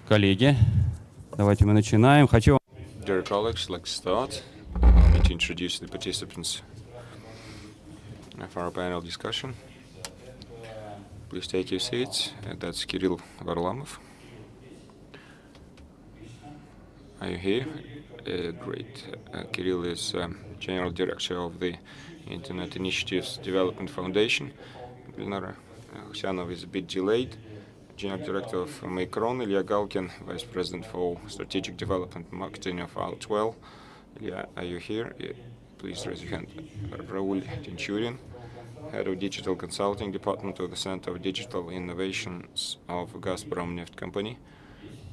Коллеги, давайте мы начинаем. Dear colleagues, let's start. Allow me to introduce the participants of our panel discussion. Please take your seats. That's Kirill Varlamov. Are you here? Great. Kirill is General Director of the Internet Initiatives Development Foundation. Gulnara Husyanov is a bit delayed. General Director of INNOPROM, Ilya Galkin, Vice President for Strategic Development and Marketing of Out12. Ilya, are you here? Yeah, please raise your hand. Raul Tinchurin, Head of Digital Consulting Department of the Center of Digital Innovations of Gazprom Neft Company.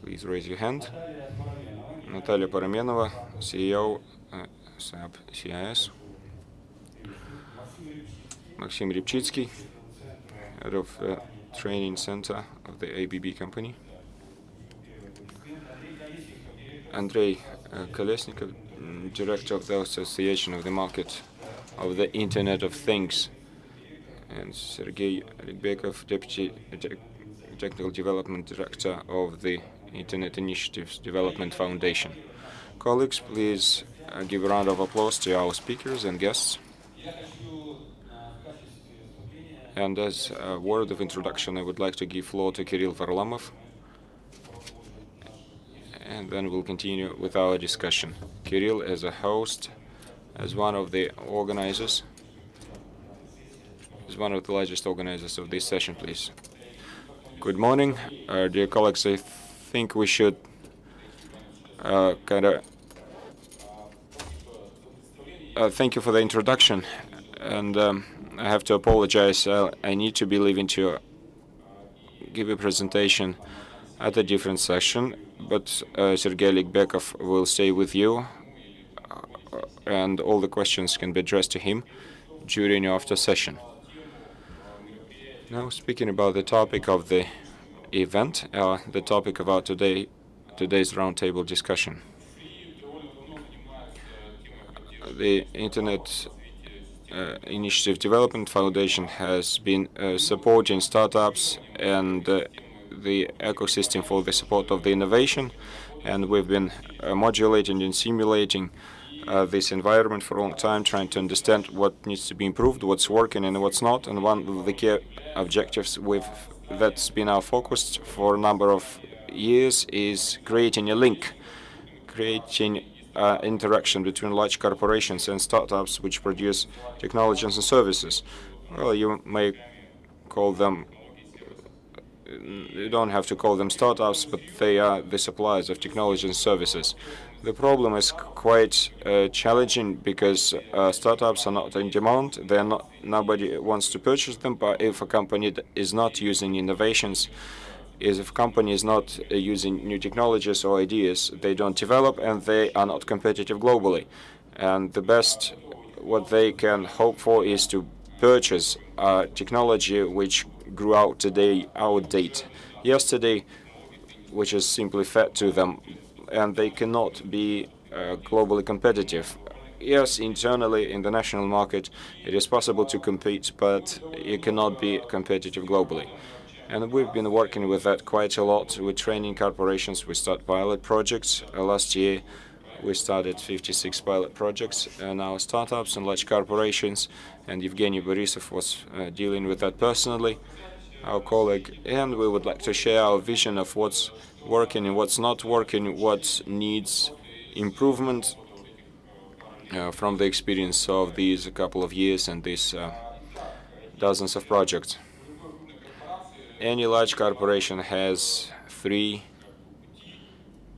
Please raise your hand. Natalia Paramenova, CEO, SAP CIS. Maxim Rybchitsky, Head of Training Center of the ABB company. Andrei Kolesnikov, Director of the Association of the Market of the Internet of Things. And Sergei Aligbekov, Deputy Technical Development Director of the Internet Initiatives Development Foundation. Colleagues, please give a round of applause to our speakers and guests. And as a word of introduction, I would like to give floor to Kirill Varlamov, and then we'll continue with our discussion. Kirill, as a host, as one of the organizers, as one of the largest organizers of this session, please. Good morning, dear colleagues. I think we should thank you for the introduction, and I have to apologize. I need to be leaving to give a presentation at a different session, but Sergei Aligbekov will stay with you, and all the questions can be addressed to him during your after session. Now, speaking about the topic of the event, the topic of our today's roundtable discussion. The Internet Initiative Development Foundation has been supporting startups and the ecosystem for the support of the innovation, and we've been modulating and simulating this environment for a long time, trying to understand what needs to be improved, what's working and what's not. And one of the key objectives that's been our focus for a number of years is creating a link, creating interaction between large corporations and startups which produce technologies and services. Well, you may call them, you don't have to call them startups, but they are the suppliers of technology and services. The problem is quite challenging because startups are not in demand. Nobody wants to purchase them. But if a company is not using innovations, if a company is not using new technologies or ideas, they don't develop and they are not competitive globally. And the best what they can hope for is to purchase technology which grew out today, outdated yesterday, which is simply fed to them, and they cannot be globally competitive. Yes, internally in the national market it is possible to compete, but you cannot be competitive globally. And we've been working with that quite a lot with training corporations. We start pilot projects. Last year we started 56 pilot projects, and now startups and large corporations, and Evgeny Borisov was dealing with that personally, our colleague, and we would like to share our vision of what's working and what's not working, what needs improvement from the experience of these couple of years and these dozens of projects. Any large corporation has three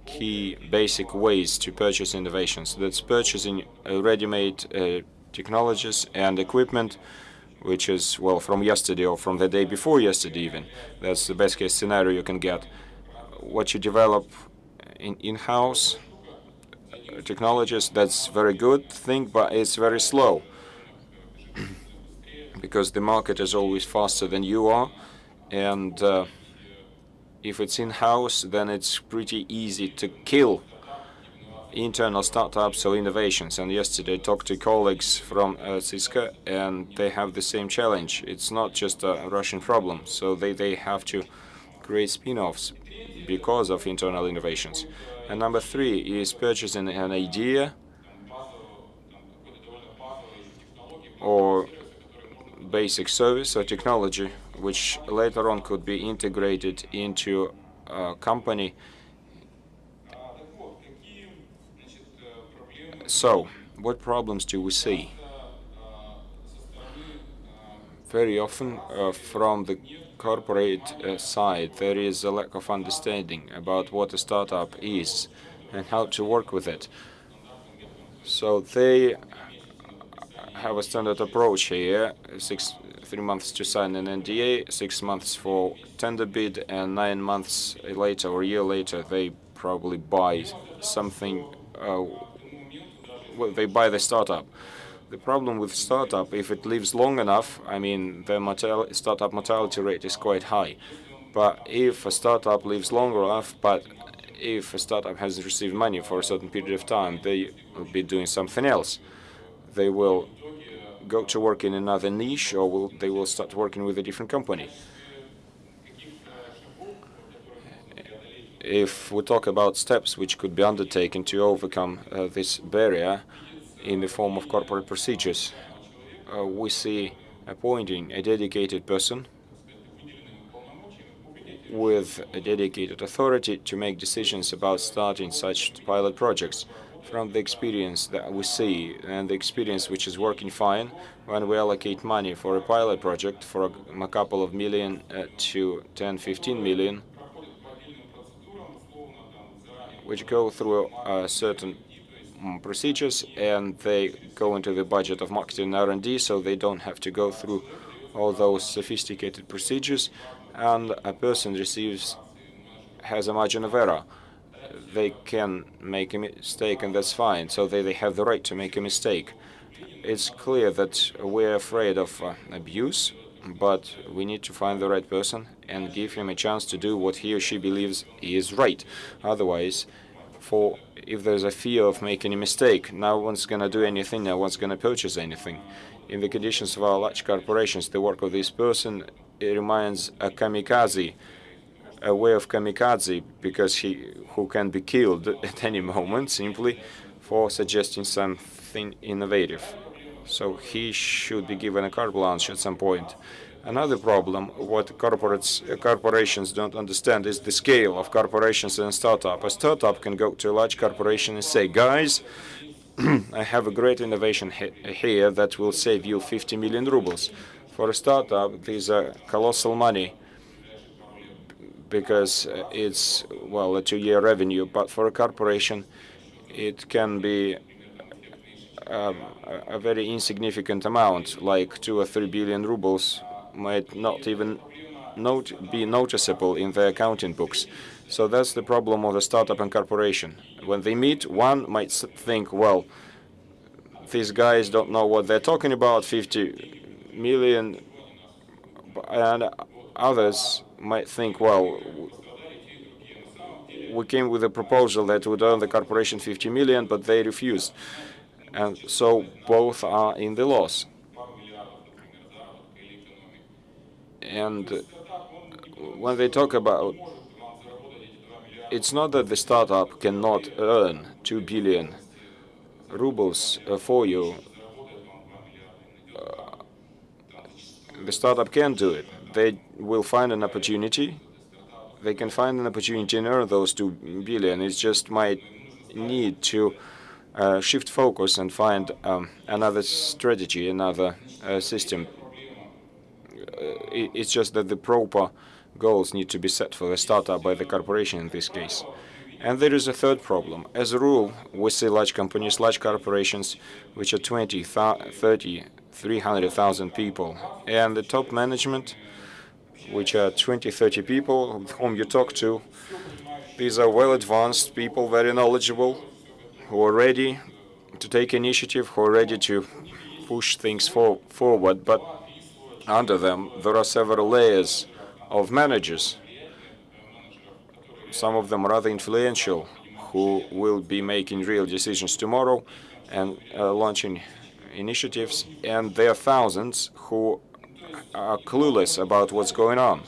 key basic ways to purchase innovations. That's purchasing ready-made technologies and equipment, which is, well, from yesterday or from the day before yesterday even. That's the best case scenario you can get. What you develop in-house technologies, that's very good thing, but it's very slow because the market is always faster than you are. And if it's in-house, then it's pretty easy to kill internal startups or innovations. And yesterday I talked to colleagues from Cisco, and they have the same challenge. It's not just a Russian problem, so they have to create spin-offs because of internal innovations. And number three is purchasing an idea or basic service or technology which later on could be integrated into a company. So, what problems do we see? Very often, from the corporate side, there is a lack of understanding about what a startup is and how to work with it. So they have a standard approach here: 3 months to sign an NDA, 6 months for tender bid, and 9 months later or a year later, they probably buy something. Well, they buy the startup. The problem with startup, if it lives long enough, I mean, the startup mortality rate is quite high. But if a startup lives longer enough, but if a startup hasn't received money for a certain period of time, they will be doing something else. They will go to work in another niche, or they will start working with a different company. If we talk about steps which could be undertaken to overcome this barrier in the form of corporate procedures, we see appointing a dedicated person with a dedicated authority to make decisions about starting such pilot projects. From the experience that we see and the experience which is working fine, when we allocate money for a pilot project for a couple of million to 10, 15 million, which go through certain procedures, and they go into the budget of marketing and R&D, so they don't have to go through all those sophisticated procedures, and a person has a margin of error. They can make a mistake, and that's fine, so they have the right to make a mistake. It's clear that we're afraid of abuse, but we need to find the right person and give him a chance to do what he or she believes is right. Otherwise, if there's a fear of making a mistake, no one's going to do anything, no one's going to purchase anything. In the conditions of our large corporations, the work of this person, it reminds a kamikaze, a way of kamikaze, because who can be killed at any moment simply for suggesting something innovative. So he should be given a carte blanche at some point. Another problem, what corporations don't understand, is the scale of corporations and startup. A startup can go to a large corporation and say, guys, I have a great innovation here that will save you 50 million rubles. For a startup, these are colossal money because it's, well, a 2-year revenue. But for a corporation, it can be a very insignificant amount, like 2 or 3 billion rubles might not even be noticeable in the accounting books. So that's the problem of the startup and corporation. When they meet, one might think, well, these guys don't know what they're talking about, 50 million, and others might think, well, we came with a proposal that would earn the corporation 50 million, but they refused. And so both are in the loss. And when they talk about, it's not that the startup cannot earn 2 billion rubles for you. The startup can do it. They will find an opportunity. They can find an opportunity and earn those 2 billion. It just might need to shift focus and find another strategy, another system. It's just that the proper goals need to be set for the startup by the corporation in this case. And there is a third problem. As a rule, we see large companies, large corporations, which are 20, 30, 300,000 people. And the top management, which are 20, 30 people whom you talk to, these are well-advanced people, very knowledgeable, who are ready to take initiative, who are ready to push things forward. But under them, there are several layers of managers, some of them rather influential, who will be making real decisions tomorrow and launching initiatives. And there are thousands who are clueless about what's going on.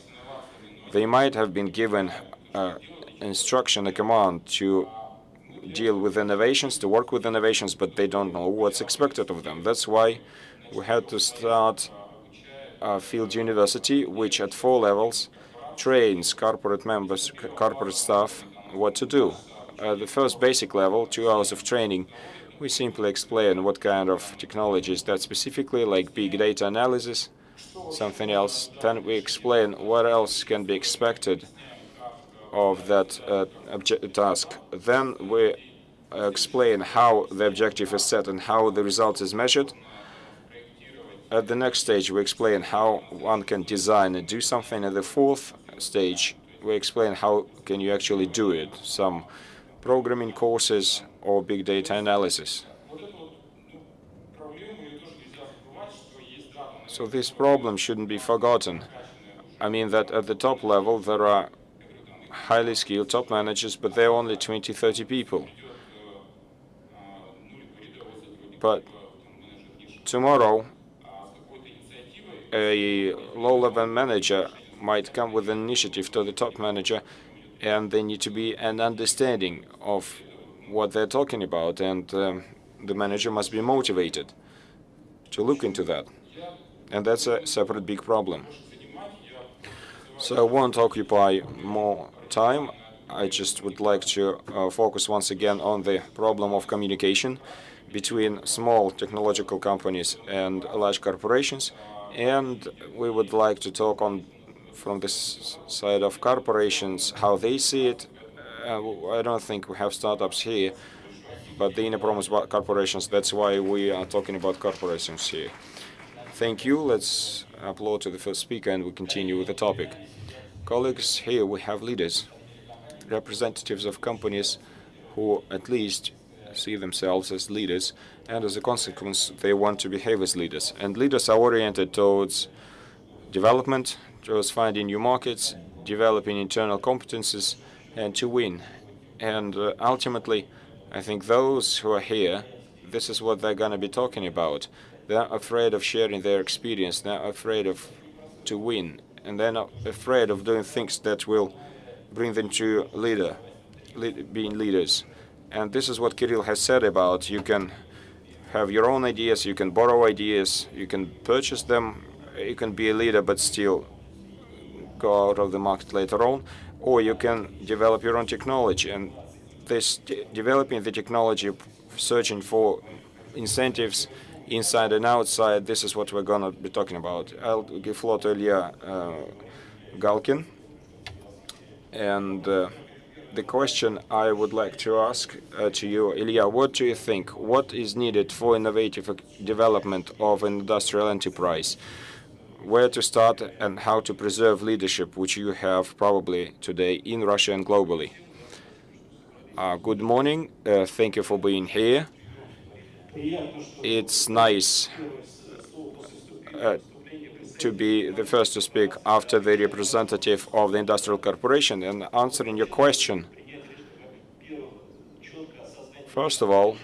They might have been given instruction, a command to deal with innovations, to work with innovations, but they don't know what's expected of them. That's why we had to start a field university, which at 4 levels trains corporate members, corporate staff, what to do. At the first basic level, 2 hours of training, we simply explain what kind of technologies that specifically, like big data analysis, something else. Then we explain what else can be expected of that task. Then we explain how the objective is set and how the result is measured. At the next stage, we explain how one can design and do something. At the 4th stage, we explain how can you actually do it, some programming courses or big data analysis. So this problem shouldn't be forgotten. I mean that at the top level, there are highly skilled top managers, but they're only 20, 30 people. But tomorrow, a low-level manager might come with an initiative to the top manager, and they need to be an understanding of what they're talking about, and the manager must be motivated to look into that. And that's a separate big problem. So I won't occupy more time. I just would like to focus once again on the problem of communication between small technological companies and large corporations. And we would like to talk on from this side of corporations, how they see it. I don't think we have startups here, but the INNOPROM is about corporations. That's why we are talking about corporations here. Thank you. Let's applaud to the first speaker and we continue with the topic. Colleagues, here we have leaders, representatives of companies who at least see themselves as leaders, and as a consequence, they want to behave as leaders. And leaders are oriented towards development, towards finding new markets, developing internal competences, and to win. And ultimately, I think those who are here, this is what they're going to be talking about. They're afraid of sharing their experience. They're afraid of to win, and they're not afraid of doing things that will bring them to being leaders. And this is what Kirill has said about you can have your own ideas, you can borrow ideas, you can purchase them, you can be a leader but still go out of the market later on, or you can develop your own technology. And this developing the technology, searching for incentives inside and outside, this is what we're going to be talking about. I'll give floor to Ilya Galkin. And the question I would like to ask to you, Ilya, what do you think? What is needed for innovative development of an industrial enterprise? Where to start and how to preserve leadership, which you have probably today in Russia and globally? Good morning. Thank you for being here. It's nice to be the first to speak after the representative of the industrial corporation. And answering your question, first of all,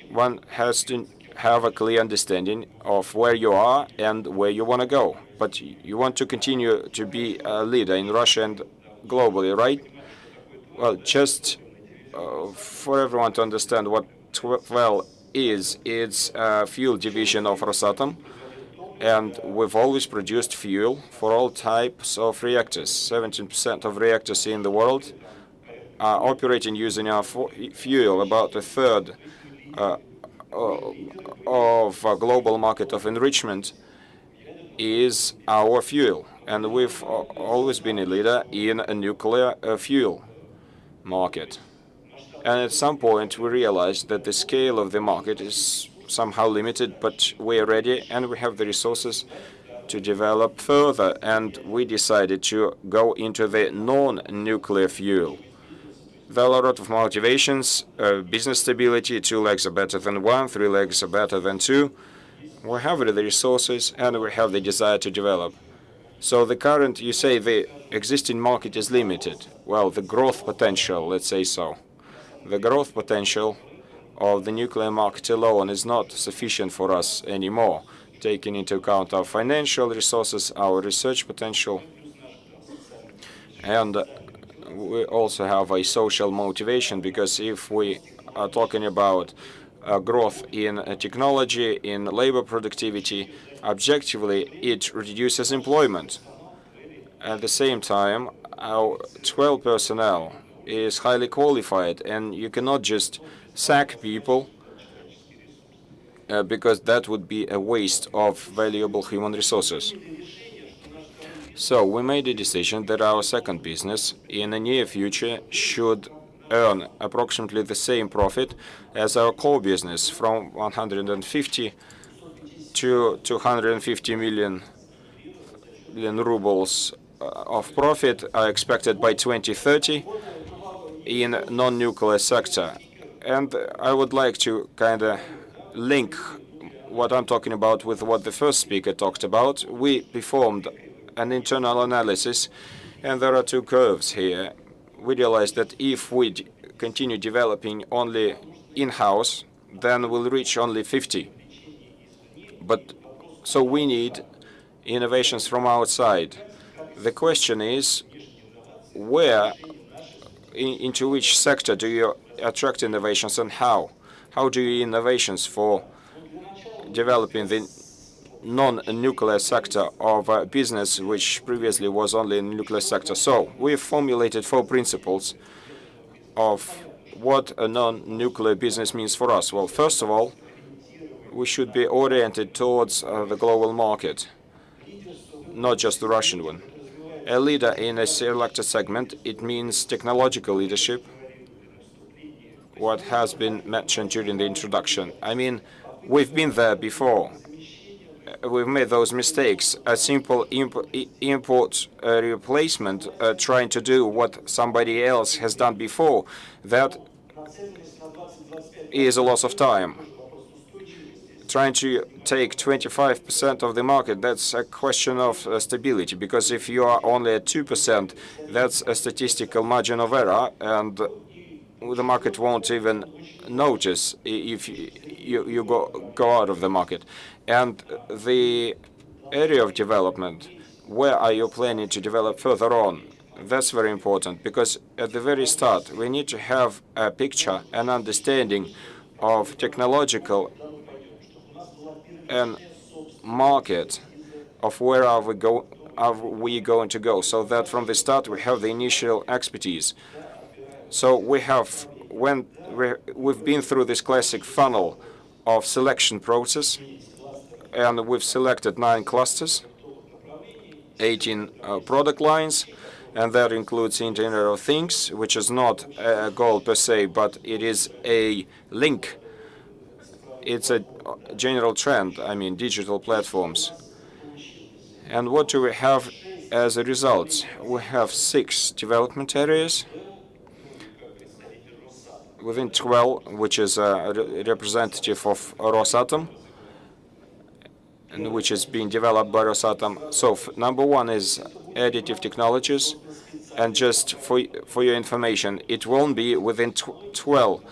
one has to have a clear understanding of where you are and where you want to go. But you want to continue to be a leader in Russia and globally, right? Well, just for everyone to understand what TWEL is, it's a fuel division of Rosatom. And we've always produced fuel for all types of reactors. 17% of reactors in the world are operating using our fuel. About a third of a global market of enrichment is our fuel. And we've always been a leader in a nuclear fuel market. And at some point, we realized that the scale of the market is somehow limited, but we're ready and we have the resources to develop further. And we decided to go into the non-nuclear fuel. There are a lot of motivations, business stability, 2 legs are better than 1, 3 legs are better than 2. We have the resources and we have the desire to develop. So the current, you say the existing market is limited. Well, the growth potential, let's say so. The growth potential of the nuclear market alone is not sufficient for us anymore, taking into account our financial resources, our research potential. And we also have a social motivation, because if we are talking about growth in technology, in labor productivity, objectively it reduces employment. At the same time, our 12 personnel is highly qualified, and you cannot just sack people because that would be a waste of valuable human resources. So we made a decision that our second business in the near future should earn approximately the same profit as our core business, from 150 to 250 million rubles of profit are expected by 2030 in non-nuclear sector. And I would like to kind of link what I'm talking about with what the first speaker talked about. We performed an internal analysis, and there are two curves here. We realized that if we continue developing only in-house, then we'll reach only 50. But so we need innovations from outside. The question is, where, into which sector do you attract innovations, and how? How do you innovations for developing the non-nuclear sector of a business which previously was only in the nuclear sector? So we've formulated 4 principles of what a non-nuclear business means for us. Well, first of all, we should be oriented towards the global market, not just the Russian one. A leader in a selected segment, it means technological leadership, what has been mentioned during the introduction. I mean, we've been there before. We've made those mistakes. A simple import replacement, trying to do what somebody else has done before, that is a loss of time. Trying to take 25% of the market, that's a question of stability, because if you are only at 2%, that's a statistical margin of error, and the market won't even notice if you go out of the market. And the area of development, where are you planning to develop further on? That's very important, because at the very start we need to have a picture, an understanding of technological and market, of where are we going to go, so that from the start we have the initial expertise. So we've been through this classic funnel of selection process, and we've selected 9 clusters, 18 product lines, and that includes Internet of Things, which is not a goal per se, but it is a link. It's a general trend, I mean, digital platforms. And what do we have as a result? We have 6 development areas within 12, which is a representative of Rosatom, and which is being developed by Rosatom. So number 1 is additive technologies, and just for your information, it won't be within 12.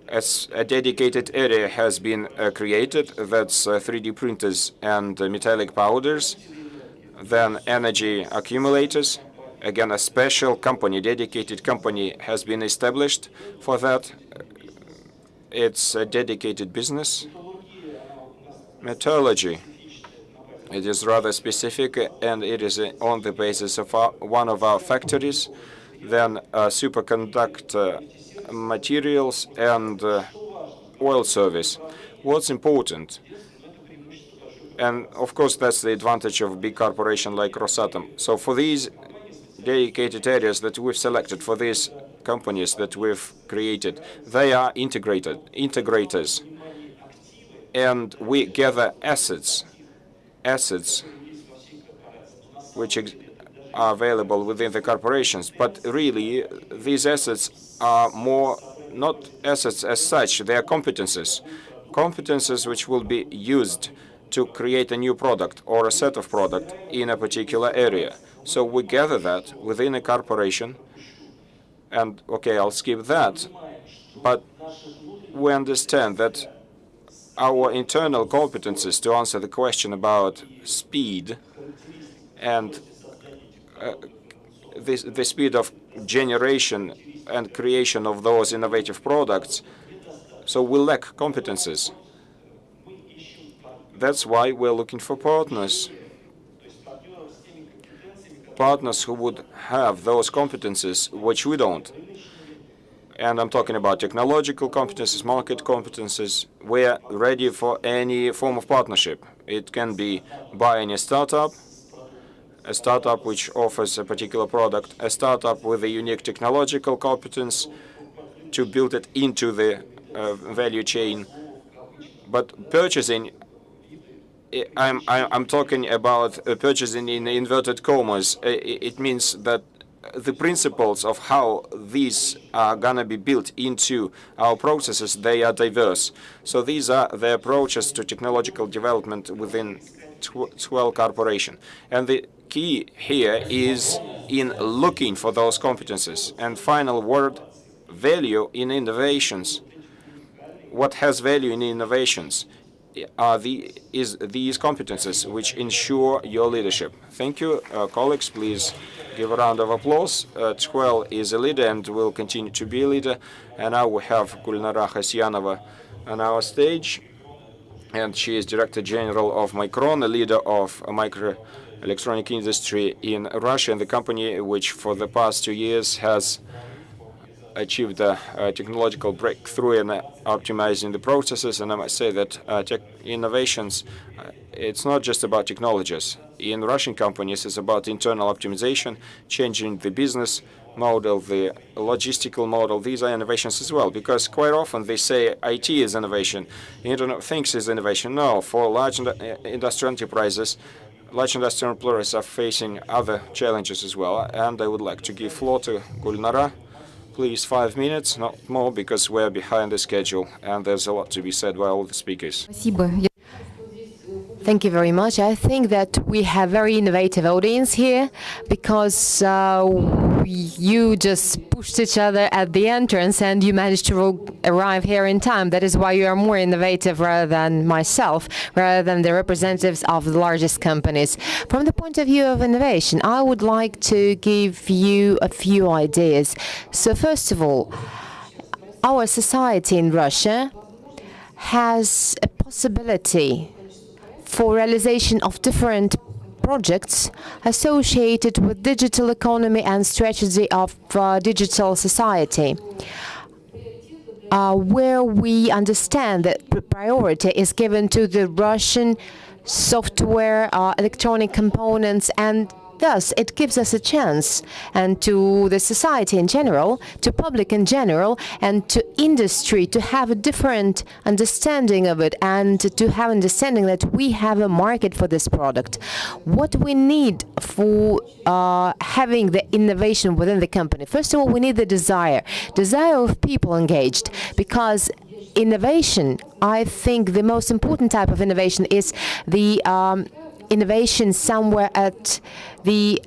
As a dedicated area has been created, that's 3D printers and metallic powders, then energy accumulators. Again, a special company, dedicated company, has been established for that. It's a dedicated business. Metallurgy, it is rather specific, and it is on the basis of one of our factories. Then superconductor materials and oil service. What's important? And of course, that's the advantage of a big corporation like Rosatom. So for these dedicated areas that we've selected, for these companies that we've created, they are integrators. And we gather assets which are available within the corporations. But really, these assets are more not assets as such, they are competences. Competences which will be used to create a new product or a set of product in a particular area. So we gather that within a corporation, and okay, I'll skip that, but we understand that our internal competences to answer the question about speed and the speed of generation and creation of those innovative products. So we lack competences. That's why we're looking for partners. Partners who would have those competences, which we don't. And I'm talking about technological competences, market competences. We're ready for any form of partnership. It can be buying a startup which offers a particular product, a startup with a unique technological competence to build it into the value chain. But purchasing, I'm talking about purchasing in inverted commas. It means that the principles of how these are gonna be built into our processes, they are diverse. So these are the approaches to technological development within Swell Corporation. And the key here is in looking for those competences. And final word, value in innovations. What has value in innovations is these competences which ensure your leadership. Thank you, colleagues. Please give a round of applause. Twel is a leader and will continue to be a leader. And now we have Gulnara Khasyanova on our stage. And she is Director General of Micron, a leader of microelectronic industry in Russia, and the company which for the past 2 years has achieved a technological breakthrough in optimizing the processes. And I must say that tech innovations, it's not just about technologies. In Russian companies, it's about internal optimization, changing the business model, the logistical model. These are innovations as well, because quite often they say IT is innovation, Internet of Things is innovation. No, for large industrial enterprises, large industrial employers are facing other challenges as well. And I would like to give floor to Gulnara. Please, 5 minutes, not more, because we're behind the schedule, and there's a lot to be said by all the speakers. Thank you very much. I think that we have very innovative audience here, because you just pushed each other at the entrance and you managed to arrive here in time. That is why you are more innovative rather than myself, rather than the representatives of the largest companies. From the point of view of innovation, I would like to give you a few ideas. So first of all, our society in Russia has a possibility for realization of different projects associated with digital economy and strategy of digital society, where we understand that the priority is given to the Russian software, electronic components, and thus it gives us a chance, and to the society in general, to public in general, and to industry to have a different understanding of it, and to have understanding that we have a market for this product. What we need for having the innovation within the company, first of all, we need the desire of people engaged, because innovation, I think the most important type of innovation is the innovation somewhere at the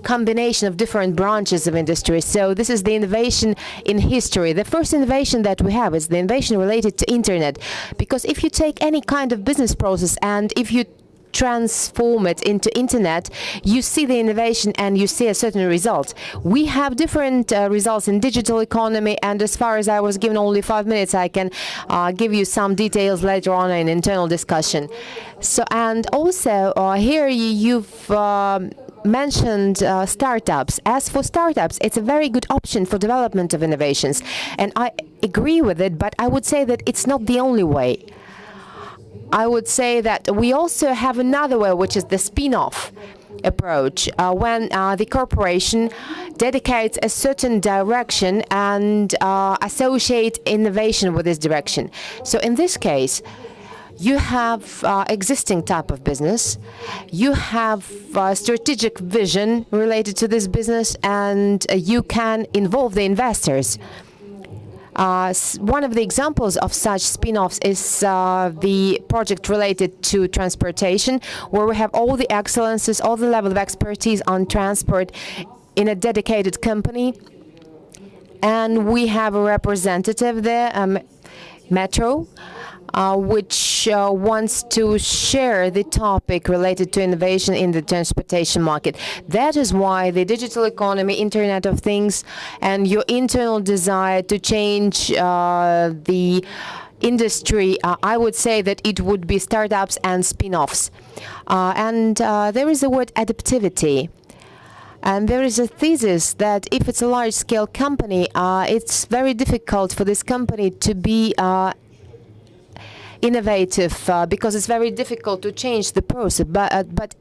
combination of different branches of industry. So this is the innovation in history. The first innovation that we have is the innovation related to internet, because if you take any kind of business process and if you transform it into internet, you see the innovation and you see a certain result. We have different results in digital economy, and as far as I was given only 5 minutes, I can give you some details later on in internal discussion. So, and also here you've mentioned startups. As for startups, it's a very good option for development of innovations, and I agree with it, but I would say that it's not the only way. I would say that we also have another way, which is the spin-off approach, when the corporation dedicates a certain direction and associate innovation with this direction. So in this case, you have existing type of business, you have strategic vision related to this business, and you can involve the investors. One of the examples of such spin-offs is the project related to transportation, where we have all the excellences, all the level of expertise on transport in a dedicated company. And we have a representative there, Metro, which wants to share the topic related to innovation in the transportation market. That is why the digital economy, Internet of Things, and your internal desire to change the industry, I would say that it would be startups and spin-offs. And there is the word adaptivity. And there is a thesis that if it's a large-scale company, it's very difficult for this company to be innovative because it's very difficult to change the process. But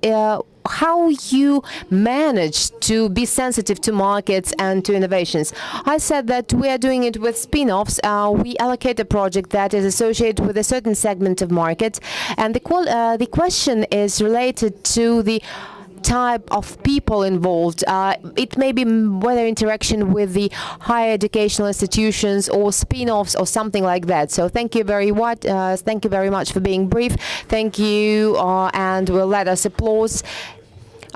how you manage to be sensitive to markets and to innovations? I said that we are doing it with spin-offs. We allocate a project that is associated with a certain segment of market, and the question is related to the type of people involved. It may be whether interaction with the higher educational institutions or spin-offs or something like that. So thank you very much. Thank you very much for being brief. Thank you, and we'll let us applause.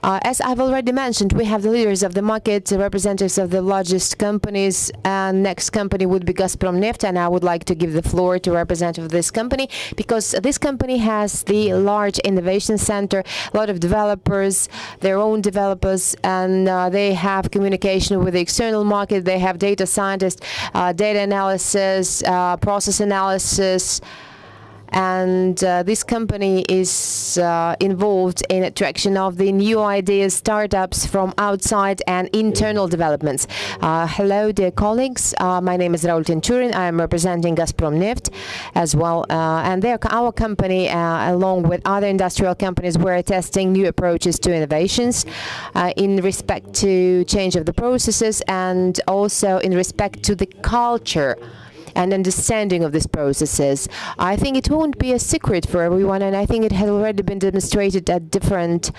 As I've already mentioned, we have the leaders of the market, the representatives of the largest companies, and next company would be Gazprom Neft, and I would like to give the floor to a representative of this company, because this company has the large innovation center, a lot of developers, their own developers, and they have communication with the external market. They have data scientists, data analysis, process analysis, and this company is involved in attraction of the new ideas, startups from outside and internal developments. Hello, dear colleagues. My name is Raul Tinchurin. I am representing Gazprom Neft as well. And our company, along with other industrial companies, we're testing new approaches to innovations in respect to change of the processes and also in respect to the culture and understanding of these processes. I think it won't be a secret for everyone, and I think it has already been demonstrated at different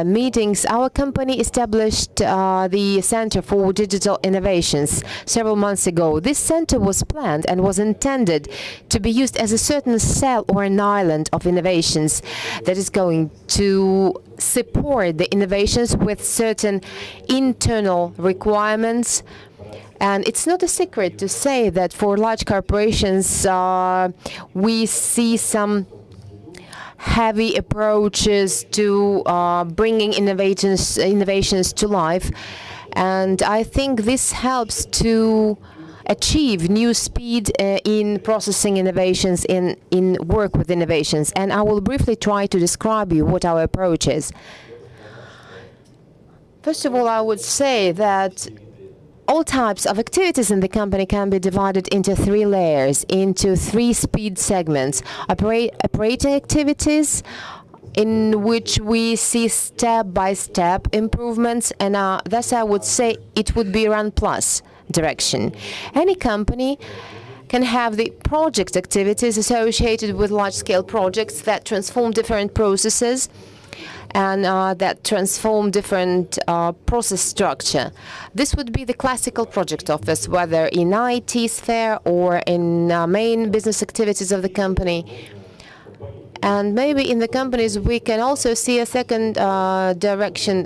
meetings. Our company established the Center for Digital Innovations several months ago. This center was planned and was intended to be used as a certain cell or an island of innovations that is going to support the innovations with certain internal requirements. And it's not a secret to say that for large corporations, we see some heavy approaches to bringing innovations to life. And I think this helps to achieve new speed in processing innovations, in work with innovations. And I will briefly try to describe you what our approach is. First of all, I would say that all types of activities in the company can be divided into three layers, into three speed segments. Operating activities, in which we see step-by-step improvements, and thus I would say it would be run plus direction. Any company can have the project activities associated with large-scale projects that transform different processes and that transform different process structure. This would be the classical project office, whether in IT sphere or in main business activities of the company. And maybe in the companies we can also see a second direction,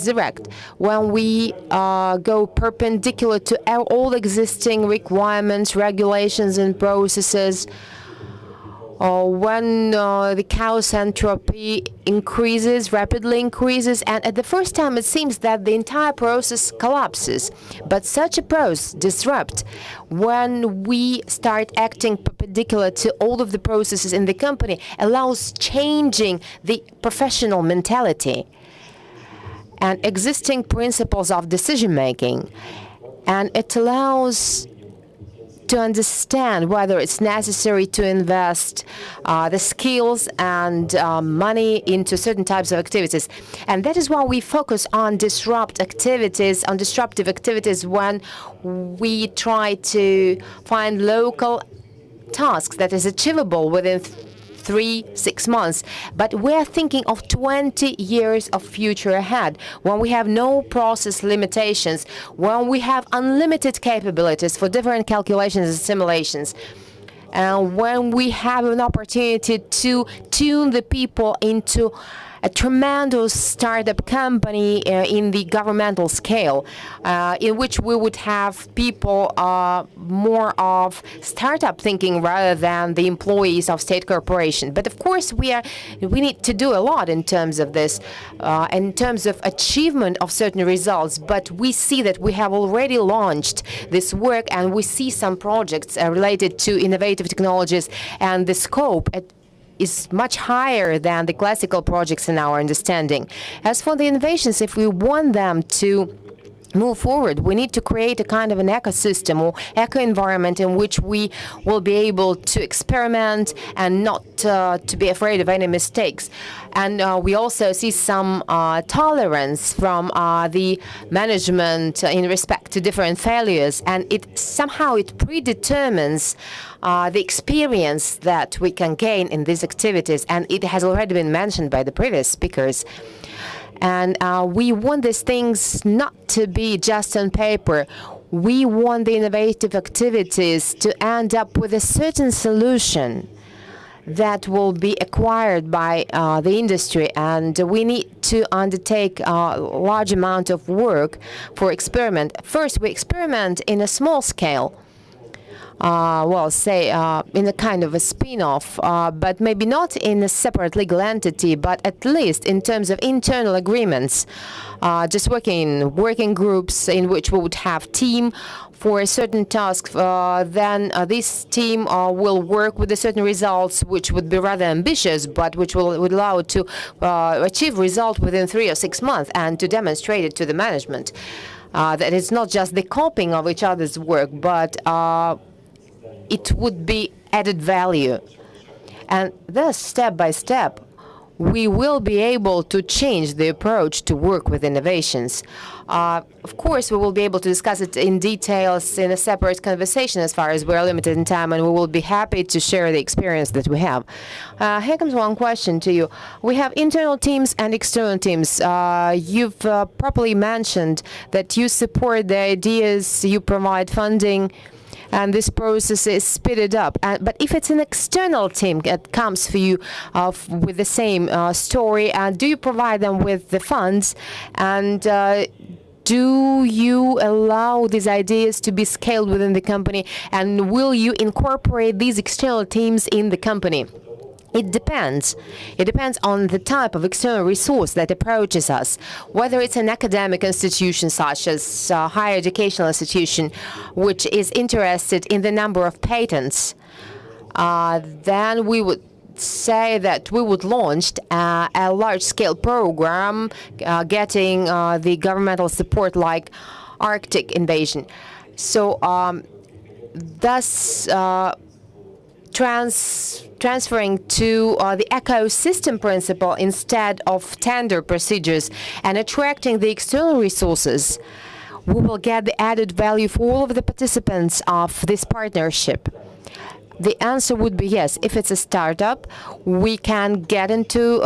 direct, when we go perpendicular to all existing requirements, regulations and processes, when the chaos entropy rapidly increases, and at the first time it seems that the entire process collapses. But such a process disrupts when we start acting perpendicular to all of the processes in the company, allows changing the professional mentality and existing principles of decision-making. And it allows to understand whether it's necessary to invest the skills and money into certain types of activities. And that is why we focus on disruptive activities when we try to find local tasks that is achievable within 3-6 months. But we're thinking of 20 years of future ahead, when we have no process limitations, when we have unlimited capabilities for different calculations and simulations, and when we have an opportunity to tune the people into a tremendous startup company in the governmental scale, in which we would have people more of startup thinking rather than the employees of state corporation. But of course, we need to do a lot in terms of this, in terms of achievement of certain results. But we see that we have already launched this work, and we see some projects related to innovative technologies, and the scope is much higher than the classical projects in our understanding. As for the innovations, if we want them to move forward, we need to create a kind of an ecosystem or eco-environment in which we will be able to experiment and not to be afraid of any mistakes. And we also see some tolerance from the management in respect to different failures, and it predetermines the experience that we can gain in these activities, and it has already been mentioned by the previous speakers. And we want these things not to be just on paper. We want the innovative activities to end up with a certain solution that will be acquired by the industry, and we need to undertake a large amount of work for experiment. First, we experiment in a small scale. Say in a kind of a spin-off, but maybe not in a separate legal entity, but at least in terms of internal agreements, just working in working groups in which we would have team for a certain task. Then this team will work with a certain results, which would be rather ambitious, but which would allow it to achieve result within 3 or 6 months, and to demonstrate it to the management that it's not just the copying of each other's work, but it would be added value. And thus, step by step, we will be able to change the approach to work with innovations. Of course, we will be able to discuss it in details in a separate conversation as far as we're limited in time, and we will be happy to share the experience that we have. Here comes one question to you. We have internal teams and external teams. You've properly mentioned that you support the ideas, you provide funding, and this process is speeded up. But if it's an external team that comes for you with the same story, do you provide them with the funds, and do you allow these ideas to be scaled within the company, and will you incorporate these external teams in the company? It depends. It depends on the type of external resource that approaches us. Whether it's an academic institution such as a higher educational institution, which is interested in the number of patents, then we would say that we would launch a large-scale program getting the governmental support like Arctic invasion. So thus transferring to the ecosystem principle instead of tender procedures and attracting the external resources, we will get the added value for all of the participants of this partnership. The answer would be yes. If it's a startup, we can get into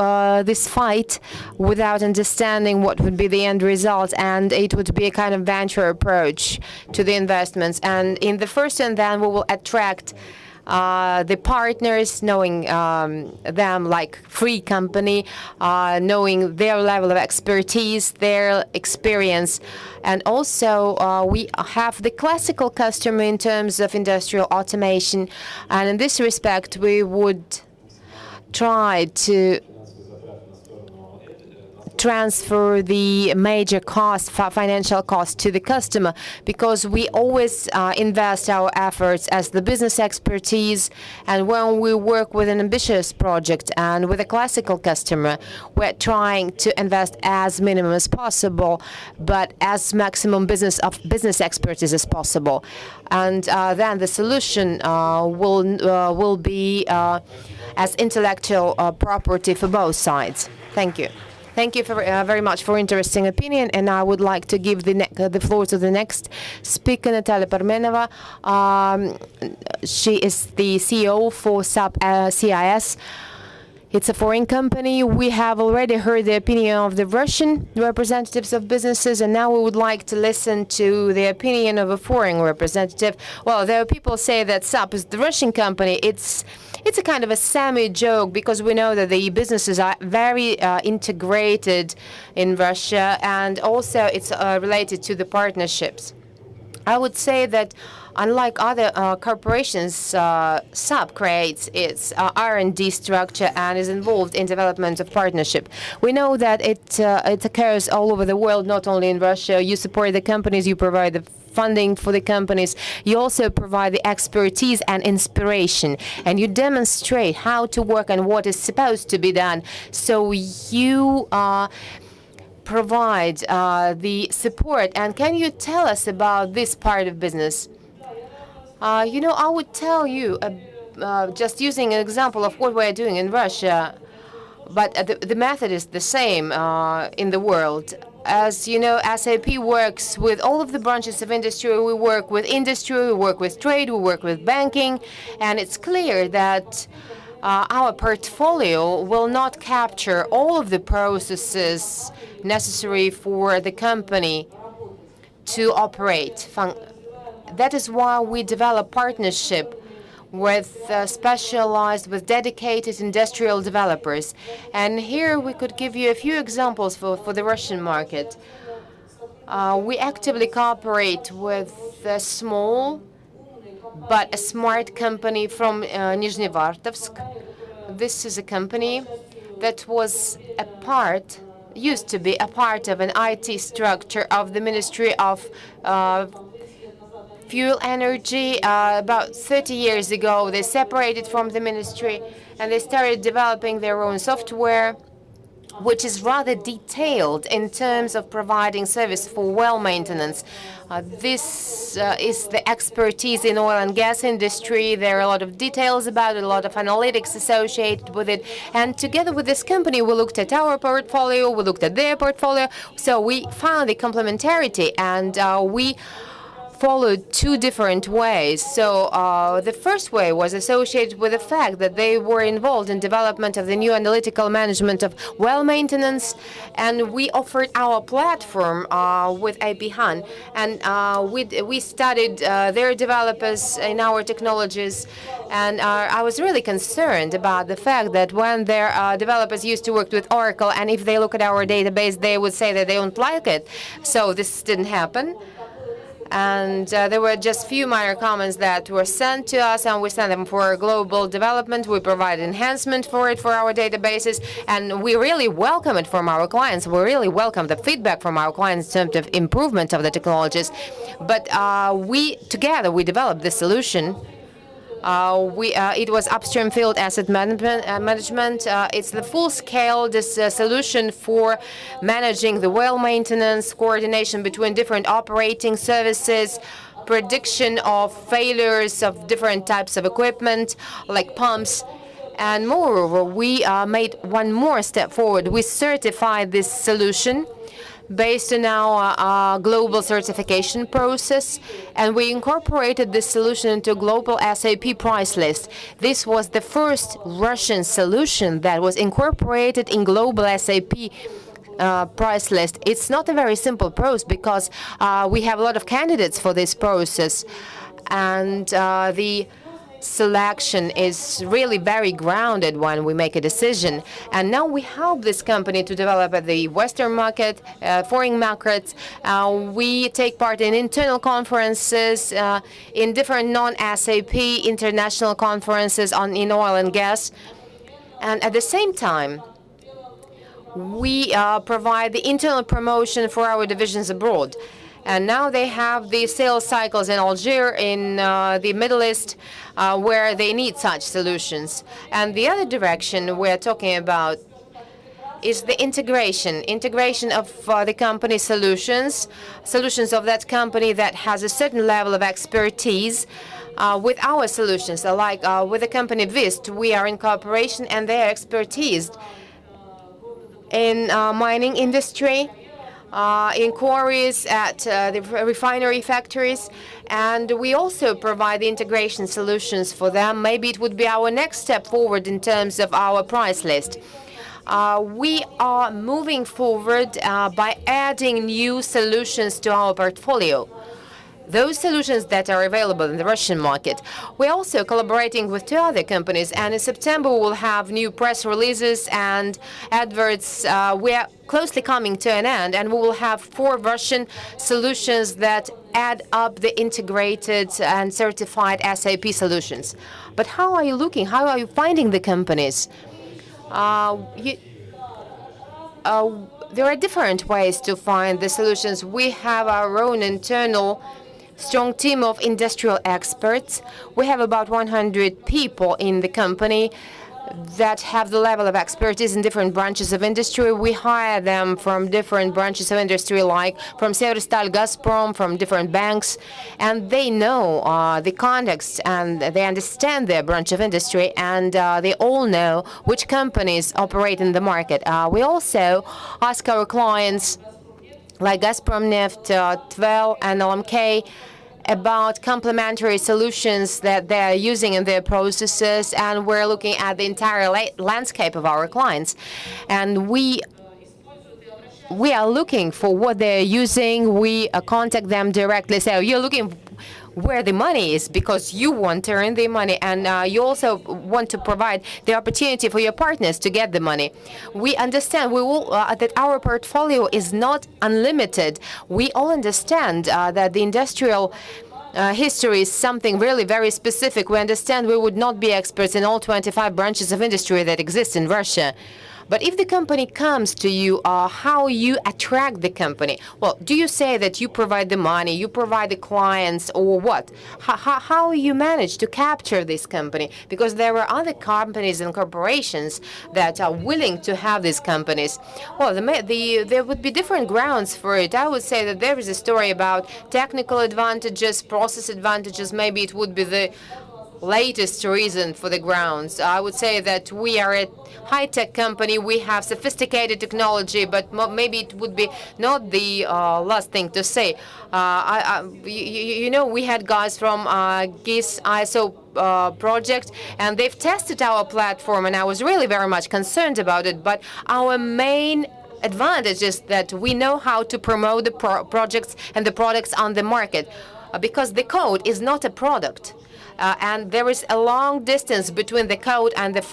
this fight without understanding what would be the end result, and it would be a kind of venture approach to the investments. And in the first and then we will attract the partners, knowing them like free company, knowing their level of expertise, their experience. And also we have the classical customer in terms of industrial automation. And in this respect, we would try to transfer the major cost, financial cost, to the customer, because we always invest our efforts as the business expertise. And when we work with an ambitious project and with a classical customer, we're trying to invest as minimum as possible, but as maximum business expertise as possible. And then the solution will be as intellectual property for both sides. Thank you. Thank you very much for interesting opinion, and I would like to give the floor to the next speaker, Natalia Parmenova. She is the CEO for SAP CIS It's a foreign company. We have already heard the opinion of the Russian representatives of businesses, and now we would like to listen to the opinion of a foreign representative. Well, there are people say that SAP is the Russian company. It's a kind of a semi-joke because we know that the businesses are very integrated in Russia, and also it's related to the partnerships. I would say that unlike other corporations, SAP creates its R&D structure and is involved in development of partnership. We know that it occurs all over the world, not only in Russia. You support the companies, you provide the funding for the companies. You also provide the expertise and inspiration, and you demonstrate how to work and what is supposed to be done. So you provide the support. And can you tell us about this part of business? I would tell you, just using an example of what we're doing in Russia, but the method is the same in the world. As you know, SAP works with all of the branches of industry. We work with industry, we work with trade, we work with banking, and it's clear that our portfolio will not capture all of the processes necessary for the company to operate. That is why we develop partnership with with dedicated industrial developers. And here we could give you a few examples for the Russian market. We actively cooperate with a small but a smart company from Nizhnevartovsk. This is a company that used to be a part of an IT structure of the Ministry of Fuel Energy. About 30 years ago, they separated from the ministry and they started developing their own software, which is rather detailed in terms of providing service for well maintenance. This is the expertise in oil and gas industry. There are a lot of details about it, a lot of analytics associated with it. And together with this company, we looked at our portfolio, we looked at their portfolio. So we found the complementarity, and we followed two different ways. So the first way was associated with the fact that they were involved in development of the new analytical management of well maintenance, and we offered our platform with APHAN, and we studied their developers in our technologies, and I was really concerned about the fact that when their developers used to work with Oracle, and if they look at our database, they would say that they don't like it. So this didn't happen. And there were just few minor comments that were sent to us, and we sent them for global development. We provide enhancement for it for our databases, and we really welcome it from our clients. We really welcome the feedback from our clients in terms of improvement of the technologies. But together we developed this solution. It was upstream field asset management. It's the full-scale solution for managing the well maintenance, coordination between different operating services, prediction of failures of different types of equipment, like pumps. And moreover, we made one more step forward. We certified this solution based on our global certification process, and we incorporated this solution into global SAP price list. This was the first Russian solution that was incorporated in global SAP price list. It's not a very simple process because we have a lot of candidates for this process, and the selection is really very grounded when we make a decision. And now we help this company to develop at the Western market, foreign markets. We take part in internal conferences, in different non-SAP international conferences in oil and gas. And at the same time, we provide the internal promotion for our divisions abroad. And now they have the sales cycles in Algeria, in the Middle East, where they need such solutions. And the other direction we're talking about is the integration of the company solutions of that company that has a certain level of expertise with our solutions. Like with the company VIST, we are in cooperation, and they are expertise in mining industry. inquiries at the refinery factories, and we also provide the integration solutions for them. Maybe it would be our next step forward in terms of our price list. We are moving forward by adding new solutions to our portfolio, those solutions that are available in the Russian market. We're also collaborating with 2 other companies, and in September we'll have new press releases and adverts. We are closely coming to an end, and we will have 4 Russian solutions that add up the integrated and certified SAP solutions. But how are you looking? How are you finding the companies? There are different ways to find the solutions. We have our own internal strong team of industrial experts. We have about 100 people in the company that have the level of expertise in different branches of industry. We hire them from different branches of industry, like from Severstal, Gazprom, from different banks, and they know the context and they understand their branch of industry, and they all know which companies operate in the market. We also ask our clients, like Gazprom Neft, Tvel, and LMK, about complementary solutions that they are using in their processes, and we're looking at the entire landscape of our clients. And we are looking for what they're using. We contact them directly. So you're looking where the money is because you want to earn the money, and you also want to provide the opportunity for your partners to get the money. We understand that our portfolio is not unlimited. We all understand that the industrial history is something really very specific. We understand we would not be experts in all 25 branches of industry that exist in Russia. But if the company comes to you, how you attract the company? Well, do you say that you provide the money, you provide the clients, or what? How you manage to capture this company? Because there are other companies and corporations that are willing to have these companies. Well, there would be different grounds for it. I would say that there is a story about technical advantages, process advantages. Maybe it would be the latest reason for the grounds. I would say that we are a high-tech company. We have sophisticated technology, but maybe it would be not the last thing to say. You know, we had guys from GIS ISO project, and they've tested our platform, and I was really very much concerned about it. But our main advantage is that we know how to promote the projects and the products on the market, because the code is not a product. And there is a long distance between the code and the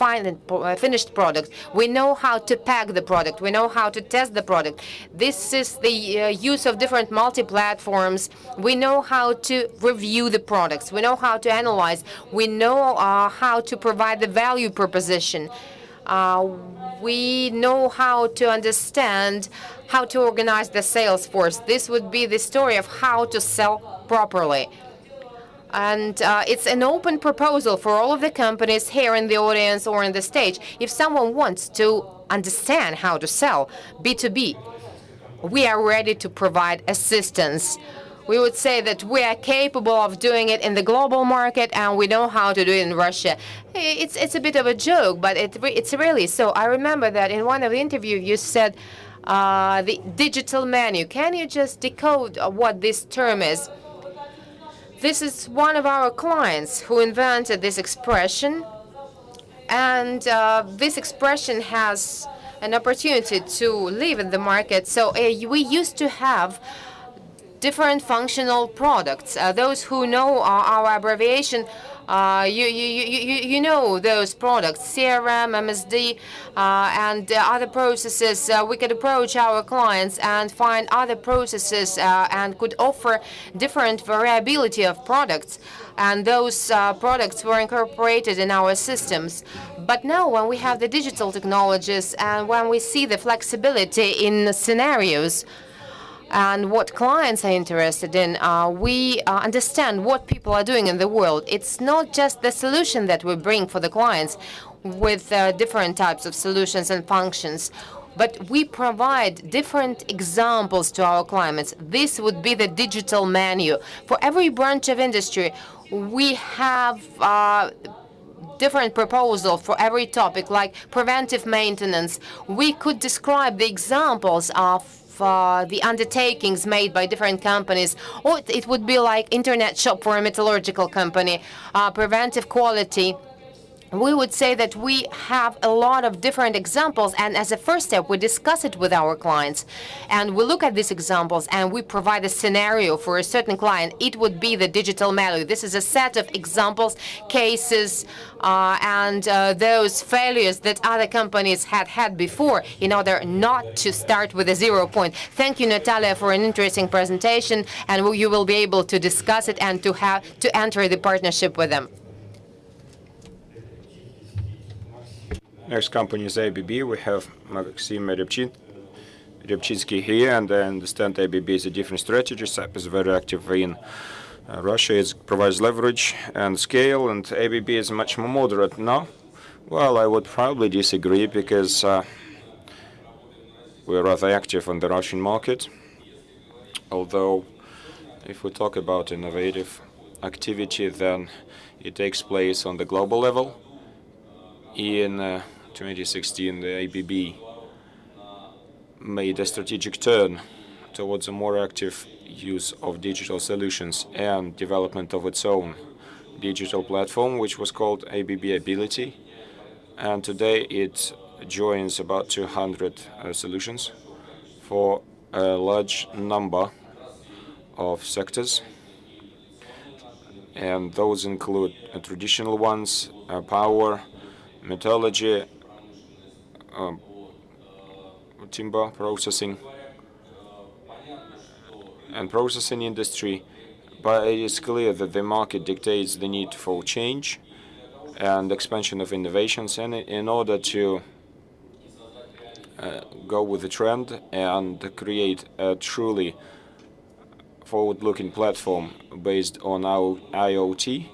finished product. We know how to pack the product. We know how to test the product. This is the use of different multi-platforms. We know how to review the products. We know how to analyze. We know how to provide the value proposition. We know how to understand how to organize the sales force. This would be the story of how to sell properly. And it's an open proposal for all of the companies here in the audience or in the stage. If someone wants to understand how to sell B2B, we are ready to provide assistance. We would say that we are capable of doing it in the global market, and we know how to do it in Russia. It's a bit of a joke, but it's really so. I remember that in one of the interviews you said the digital menu. Can you just decode what this term is? This is one of our clients who invented this expression, and this expression has an opportunity to live in the market. So we used to have different functional products. Those who know our abbreviation, you know those products, CRM, MSD, and other processes. We could approach our clients and find other processes and could offer different variability of products. And those products were incorporated in our systems. But now when we have the digital technologies and when we see the flexibility in scenarios, and what clients are interested in, we understand what people are doing in the world. It's not just the solution that we bring for the clients with different types of solutions and functions, but we provide different examples to our clients. This would be the digital menu. For every branch of industry, we have different proposal for every topic, like preventive maintenance. We could describe the examples of the undertakings made by different companies, or it would be like internet shop for a metallurgical company, preventive quality. We would say that we have a lot of different examples, and as a first step, we discuss it with our clients. And we look at these examples, and we provide a scenario for a certain client. It would be the digital value. This is a set of examples, cases, and those failures that other companies had before in order not to start with a 0 point. Thank you, Natalia, for an interesting presentation, and you will be able to discuss it and to enter the partnership with them. Next company is ABB. We have Maxim Rybchitsky here, and I understand ABB is a different strategy. SAP is very active in Russia. It provides leverage and scale, and ABB is much more moderate now. Well, I would probably disagree because we're rather active on the Russian market. Although, if we talk about innovative activity, then it takes place on the global level. In 2016, the ABB made a strategic turn towards a more active use of digital solutions and development of its own digital platform, which was called ABB Ability. And today it joins about 200 solutions for a large number of sectors. And those include traditional ones, power, metallurgy, timber processing, and processing industry. But it is clear that the market dictates the need for change and expansion of innovations, and in order to go with the trend and create a truly forward-looking platform based on our IoT.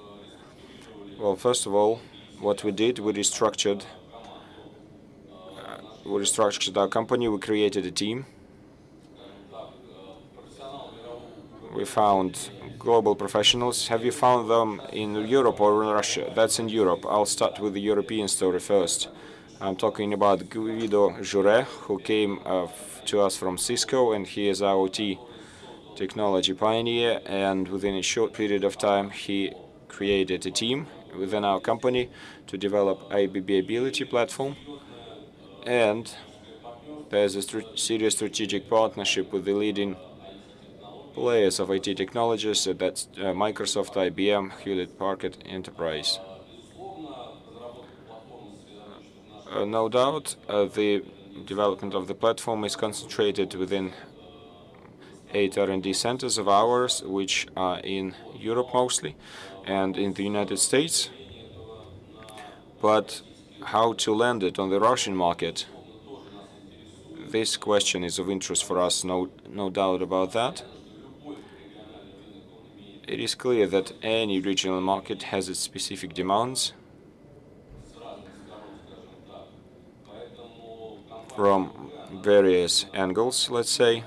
Well, first of all, what we did, we restructured our company. We created a team. We found global professionals. Have you found them in Europe or in Russia? That's in Europe. I'll start with the European story first. I'm talking about Guido Jouret, who came to us from Cisco, and he is IoT technology pioneer. And within a short period of time, he created a team within our company to develop ABB Ability platform. And there's a serious strategic partnership with the leading players of IT technologies. That's Microsoft, IBM, Hewlett-Packard Enterprise. No doubt, the development of the platform is concentrated within 8 R&D centers of ours, which are in Europe mostly, and in the United States. But how to land it on the Russian market? This question is of interest for us, no doubt about that. It is clear that any regional market has its specific demands from various angles, let's say,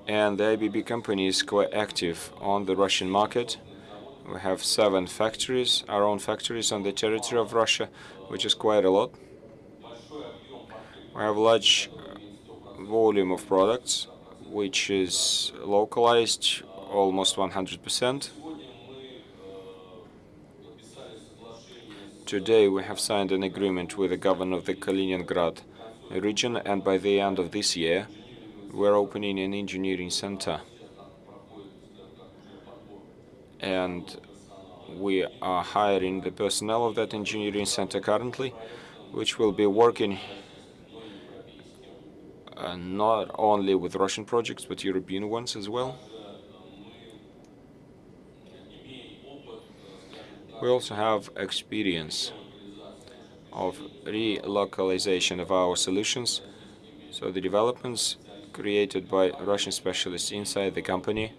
and the ABB company is quite active on the Russian market. We have 7 factories, our own factories on the territory of Russia, which is quite a lot. We have a large volume of products, which is localized almost 100%. Today we have signed an agreement with the governor of the Kaliningrad region, and by the end of this year we're opening an engineering center. And we are hiring the personnel of that engineering center currently, which will be working not only with Russian projects, but European ones as well. We also have experience of relocalization of our solutions. So the developments created by Russian specialists inside the company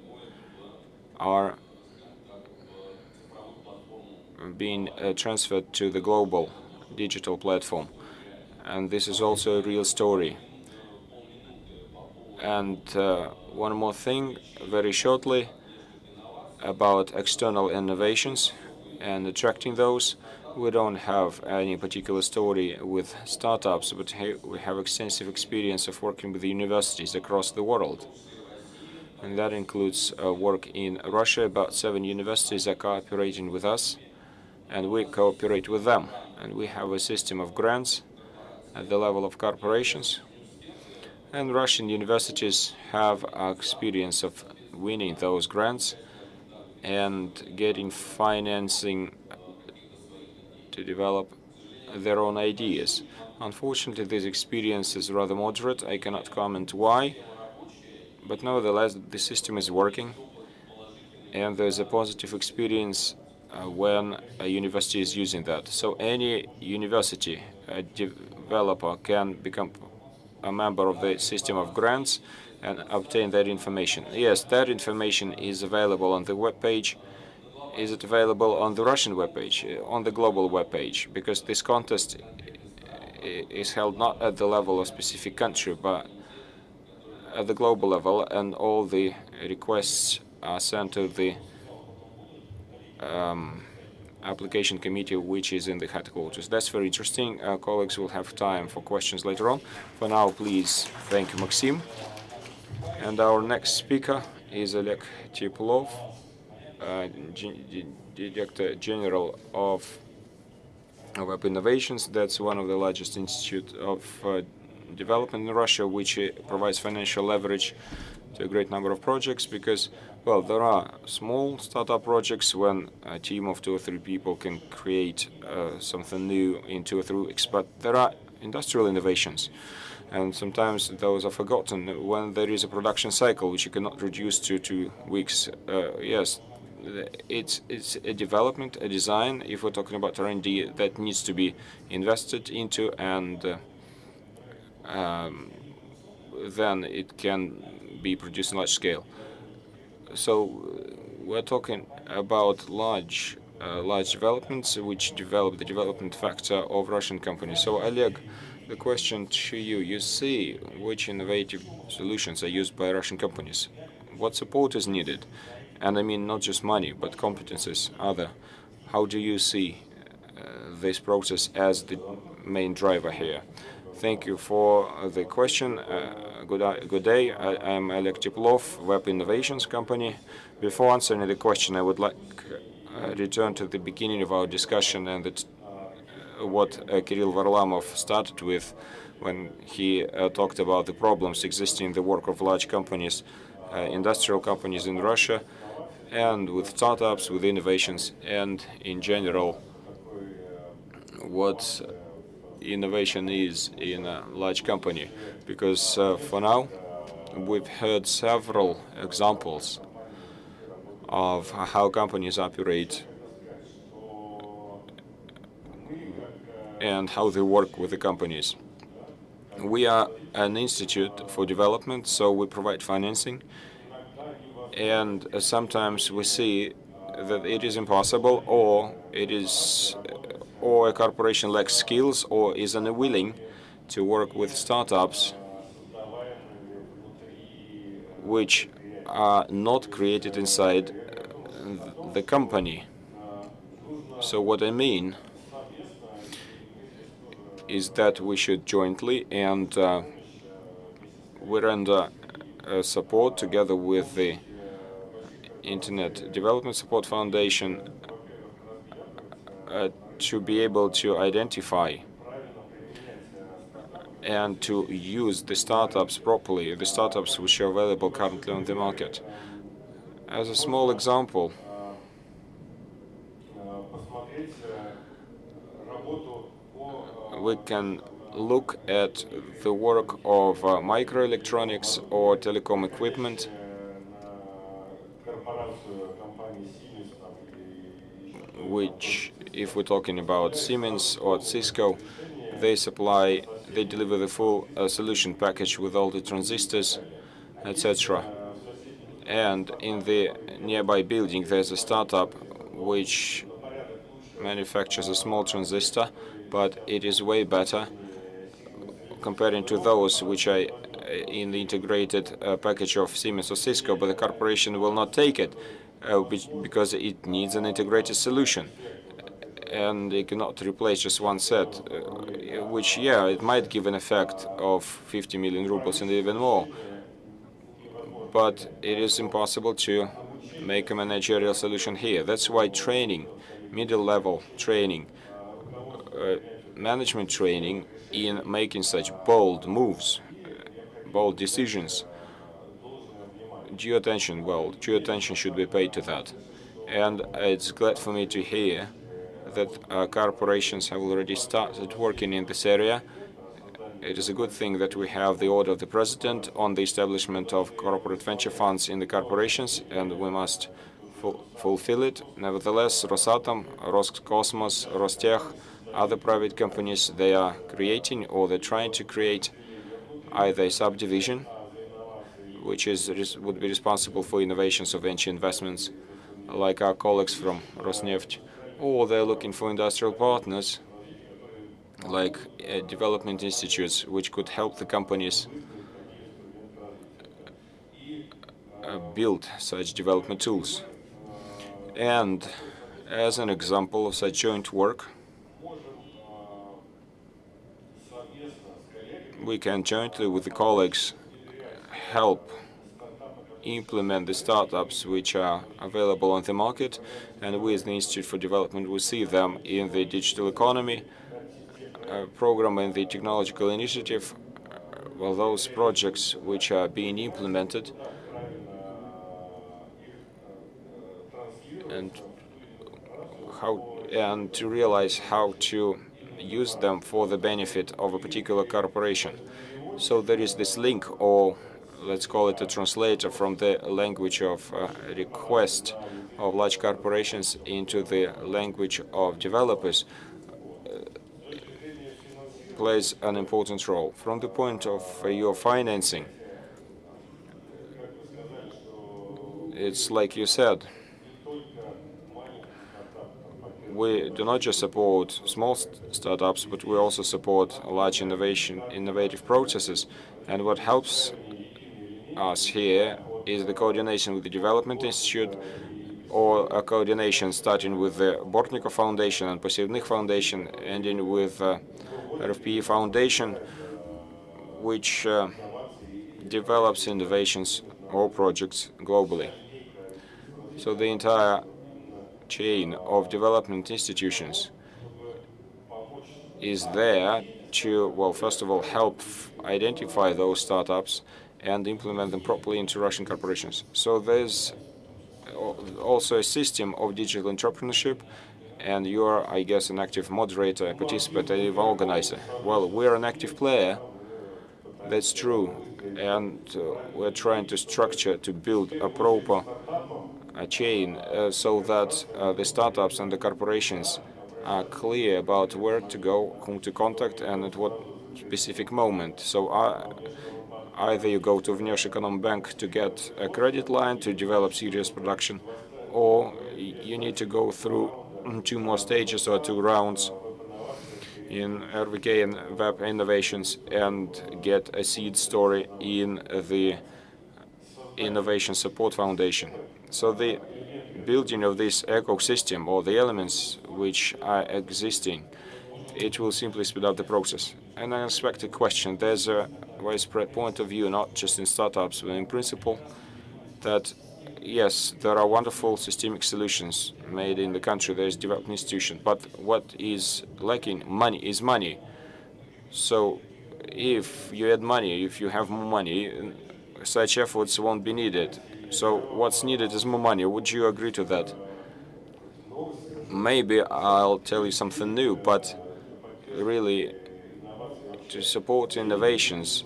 are being transferred to the global digital platform. And this is also a real story. And one more thing, very shortly, about external innovations and attracting those. We don't have any particular story with startups, but we have extensive experience of working with universities across the world. And that includes work in Russia. About 7 universities are cooperating with us, and we cooperate with them. And we have a system of grants at the level of corporations. And Russian universities have experience of winning those grants and getting financing to develop their own ideas. Unfortunately, this experience is rather moderate. I cannot comment why, but nevertheless, the system is working, and there's a positive experience when a university is using that. So any university developer can become a member of the system of grants and obtain that information. Yes, that information is available on the web page. Is it available on the Russian web page, on the global web page? Because this contest is held not at the level of specific country, but at the global level, and all the requests are sent to the application committee, which is in the headquarters. That's very interesting. Colleagues will have time for questions later on. For now, please, thank you, Maxim. And our next speaker is Oleg Teplov, Director General of Web Innovations. That's one of the largest institutes of development in Russia, which provides financial leverage to a great number of projects, because, well, there are small startup projects when a team of 2 or 3 people can create something new in 2 or 3 weeks, but there are industrial innovations, and sometimes those are forgotten when there is a production cycle which you cannot reduce to 2 weeks. Yes, it's a development, a design, if we're talking about R&D, that needs to be invested into, and then it can be produced in large scale. So we're talking about large developments which develop the development factor of Russian companies. So Oleg, the question to you: you see which innovative solutions are used by Russian companies? What support is needed? And I mean not just money, but competences, other. How do you see this process as the main driver here? Thank you for the question. Good day. I am Oleg Teplov, Web Innovations Company. Before answering the question, I would like return to the beginning of our discussion and what Kirill Varlamov started with when he talked about the problems existing in the work of large companies, industrial companies in Russia, and with startups, with innovations, and in general, what innovation is in a large company. Because for now, we've heard several examples of how companies operate and how they work with the companies. We are an institute for development, so we provide financing, and sometimes we see that it is impossible, or a corporation lacks skills, or is unwilling to work with startups which are not created inside the company. So what I mean is that we should jointly, and we render support together with the Internet Development Support Foundation to be able to identify and to use the startups properly, the startups which are available currently on the market. As a small example, we can look at the work of microelectronics or telecom equipment, which, if we're talking about Siemens or Cisco, they deliver the full solution package with all the transistors, etc. And in the nearby building, there's a startup which manufactures a small transistor, but it is way better comparing to those which are in the integrated package of Siemens or Cisco, but the corporation will not take it because it needs an integrated solution. and they cannot replace just one set, which, yeah, it might give an effect of 50 million rubles and even more, but it is impossible to make a managerial solution here. That's why training, middle-level training, management training in making such bold moves, bold decisions, due attention should be paid to that. And it's glad for me to hear that corporations have already started working in this area. It is a good thing that we have the order of the president on the establishment of corporate venture funds in the corporations, and we must fulfill it. Nevertheless, Rosatom, Roscosmos, Rostech, other private companies, they are creating or they're trying to create either a subdivision, which would be responsible for innovations of venture investments, like our colleagues from Rosneft, or they're looking for industrial partners, like development institutes, which could help the companies build such development tools. And as an example of such joint work, we can jointly with the colleagues help implement the startups which are available on the market, and we as the Institute for Development will see them in the digital economy program and the technological initiative. Well, those projects which are being implemented and to realize how to use them for the benefit of a particular corporation. So there is this link, or let's call it a translator, from the language of request of large corporations into the language of developers, plays an important role. From the point of view of financing, it's like you said, we do not just support small startups, but we also support large innovative processes. And what helps us here is the coordination with the Development Institute, or a coordination starting with the Bortnikov Foundation and Posevnych Foundation, ending with RFPE Foundation, which develops innovations or projects globally. So the entire chain of development institutions is there to, well, first of all, help identify those startups and implement them properly into Russian corporations. So there's also a system of digital entrepreneurship, and you are, I guess, an active moderator, participant, and organizer. Well, we're an active player, that's true, and we're trying to build a proper chain so that the startups and the corporations are clear about where to go, whom to contact, and at what specific moment. So either you go to Внешэкономбанк to get a credit line to develop serious production, or you need to go through 2 more stages or 2 rounds in RVK and Web Innovations and get a seed story in the Innovation Support Foundation. So the building of this ecosystem, or the elements which are existing, it will simply speed up the process. And I expect a question. There's a widespread point of view, not just in startups, but in principle, that yes, there are wonderful systemic solutions made in the country. There is development institution, but what is lacking is money. So if you add money, if you have more money, such efforts won't be needed. So what's needed is more money. Would you agree to that? Maybe I'll tell you something new, but really, to support innovations,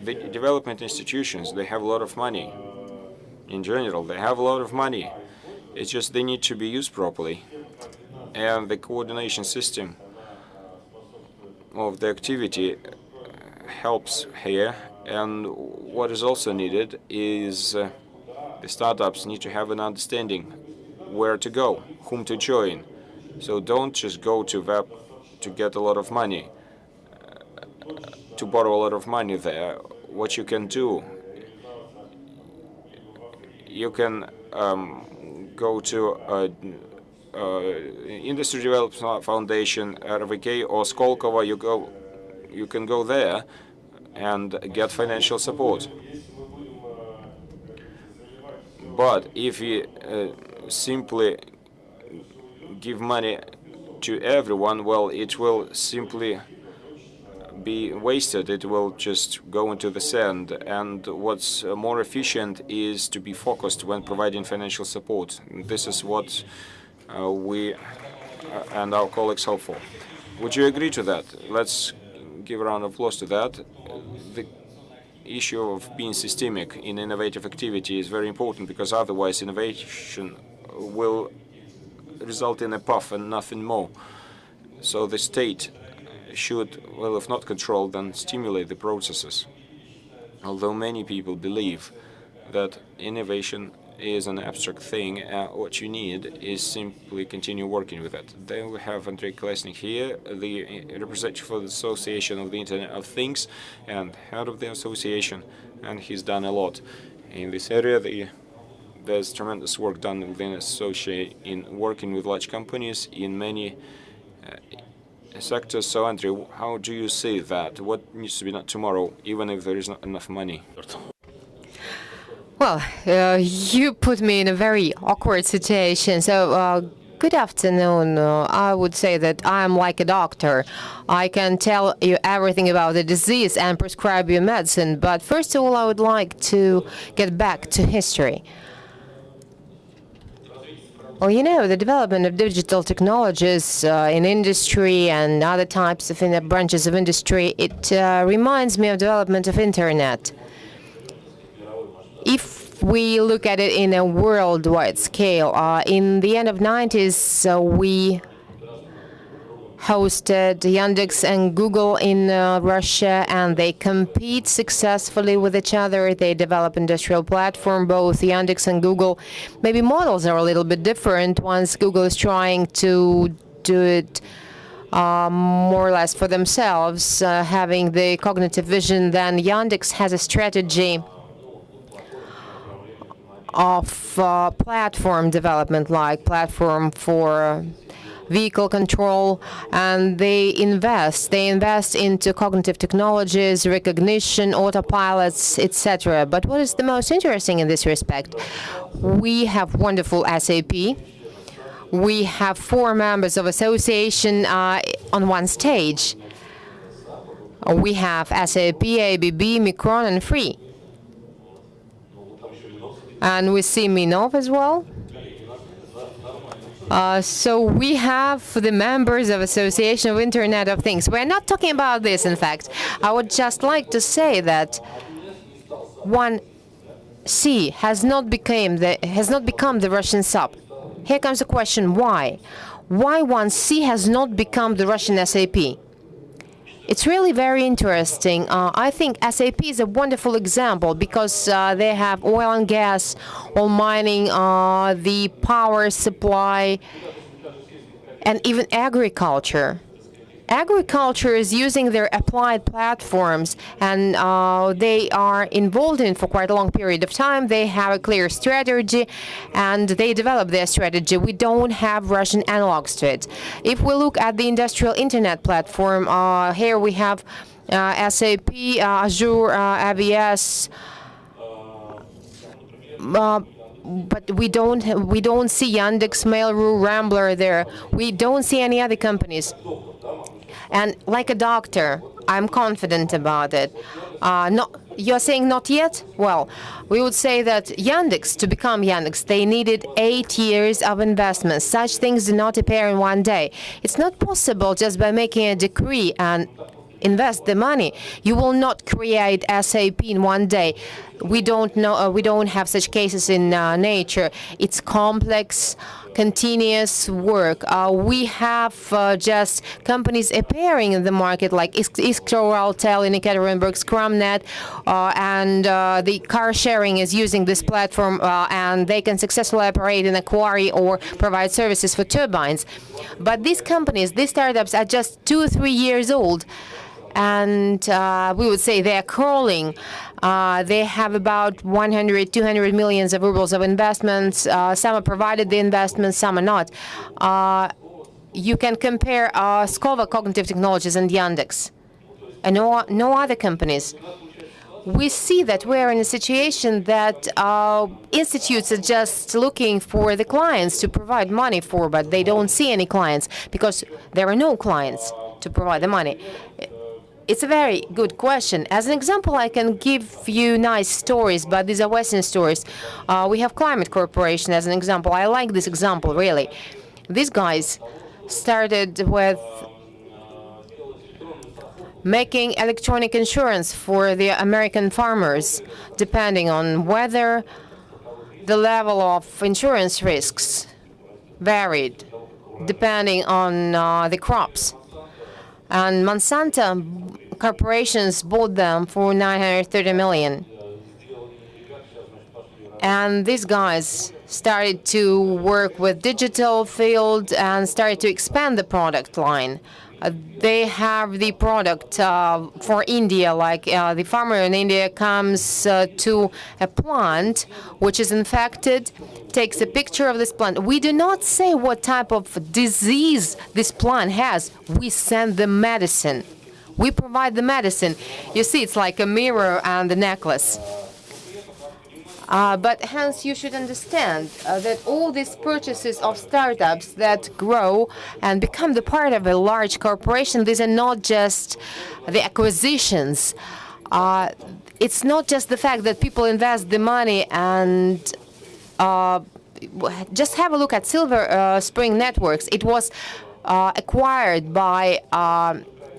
the development institutions, they have a lot of money. In general, they have a lot of money. It's just they need to be used properly. And the coordination system of the activity helps here. And what is also needed is the startups need to have an understanding where to go, whom to join. So don't just go to web to get a lot of money, to borrow a lot of money there. What you can do, you can go to Industry Development Foundation, RVK, or Skolkovo, you can go there and get financial support. But if you simply give money to everyone, well, it will simply be wasted. It will just go into the sand. And what's more efficient is to be focused when providing financial support. This is what we and our colleagues hope for. Would you agree to that? Let's give a round of applause to that. The issue of being systemic in innovative activity is very important, because otherwise innovation will result in a puff and nothing more. So the state should, well, if not control, then stimulate the processes. Although many people believe that innovation is an abstract thing, what you need is simply continue working with it. Then we have Andrei Kolesnik here, the representative for the Association of the Internet of Things and head of the association, and he's done a lot in this area. There's tremendous work done within association in working with large companies in many sectors. So, Andrew, how do you see that? What needs to be done tomorrow, even if there is not enough money? Well, you put me in a very awkward situation. So, good afternoon. I would say that I'm like a doctor. I can tell you everything about the disease and prescribe you medicine. But first of all, I would like to get back to history. Well, you know, the development of digital technologies in industry and other types of branches of industry, it reminds me of development of Internet. If we look at it in a worldwide scale, in the end of 90s, we hosted Yandex and Google in Russia, and they compete successfully with each other. They develop industrial platform, both Yandex and Google. Maybe models are a little bit different. Once Google is trying to do it more or less for themselves, having the cognitive vision, then Yandex has a strategy of platform development, like platform for vehicle control, and they invest into cognitive technologies, recognition, autopilots, etc. But what is the most interesting in this respect? We have wonderful SAP. We have 4 members of association on one stage. We have SAP, ABB, Micron, and Free. And we see Minov as well. So we have the members of Association of Internet of Things. We're not talking about this, in fact. I would just like to say that 1C has not become the Russian sub. Here comes the question, why? Why 1C has not become the Russian SAP? It's really very interesting. I think SAP is a wonderful example because they have oil and gas, oil mining, the power supply, and even agriculture. Agriculture is using their applied platforms, and they are involved in it for quite a long period of time. They have a clear strategy, and they develop their strategy. We don't have Russian analogs to it. If we look at the industrial internet platform, here we have SAP, Azure, AWS, but we don't see Yandex, Mail.ru, Rambler there. We don't see any other companies. And like a doctor, I'm confident about it. You're saying not yet? Well, we would say that Yandex, to become Yandex, they needed 8 years of investment. Such things do not appear in one day. It's not possible just by making a decree and invest the money. You will not create SAP in one day. We don't know. We don't have such cases in nature. It's complex, continuous work. We have just companies appearing in the market like Iskro, Altel, in Ekaterinburg, Scrumnet, and the car sharing is using this platform, and they can successfully operate in a quarry or provide services for turbines. But these companies, these startups, are just 2 or 3 years old. And we would say they're crawling. They have about 100, 200 millions of rubles of investments. Some are provided the investments, some are not. You can compare Skova Cognitive Technologies and Yandex, and no other companies. We see that we're in a situation that institutes are just looking for the clients to provide money for, but they don't see any clients because there are no clients to provide the money. It's a very good question. As an example, I can give you nice stories, but these are Western stories. We have Climate Corporation as an example. I like this example, really. These guys started with making electronic insurance for the American farmers, depending on whether the level of insurance risks varied, depending on the crops. And Monsanto corporations bought them for 930 million. And these guys started to work with digital field and started to expand the product line. They have the product for India, like the farmer in India comes to a plant which is infected, takes a picture of this plant. We do not say what type of disease this plant has. We send the medicine. We provide the medicine. You see, it's like a mirror and a necklace. But hence, you should understand that all these purchases of startups that grow and become the part of a large corporation, these are not just the acquisitions. It's not just the fact that people invest the money and just have a look at Silver Spring Networks. It was acquired by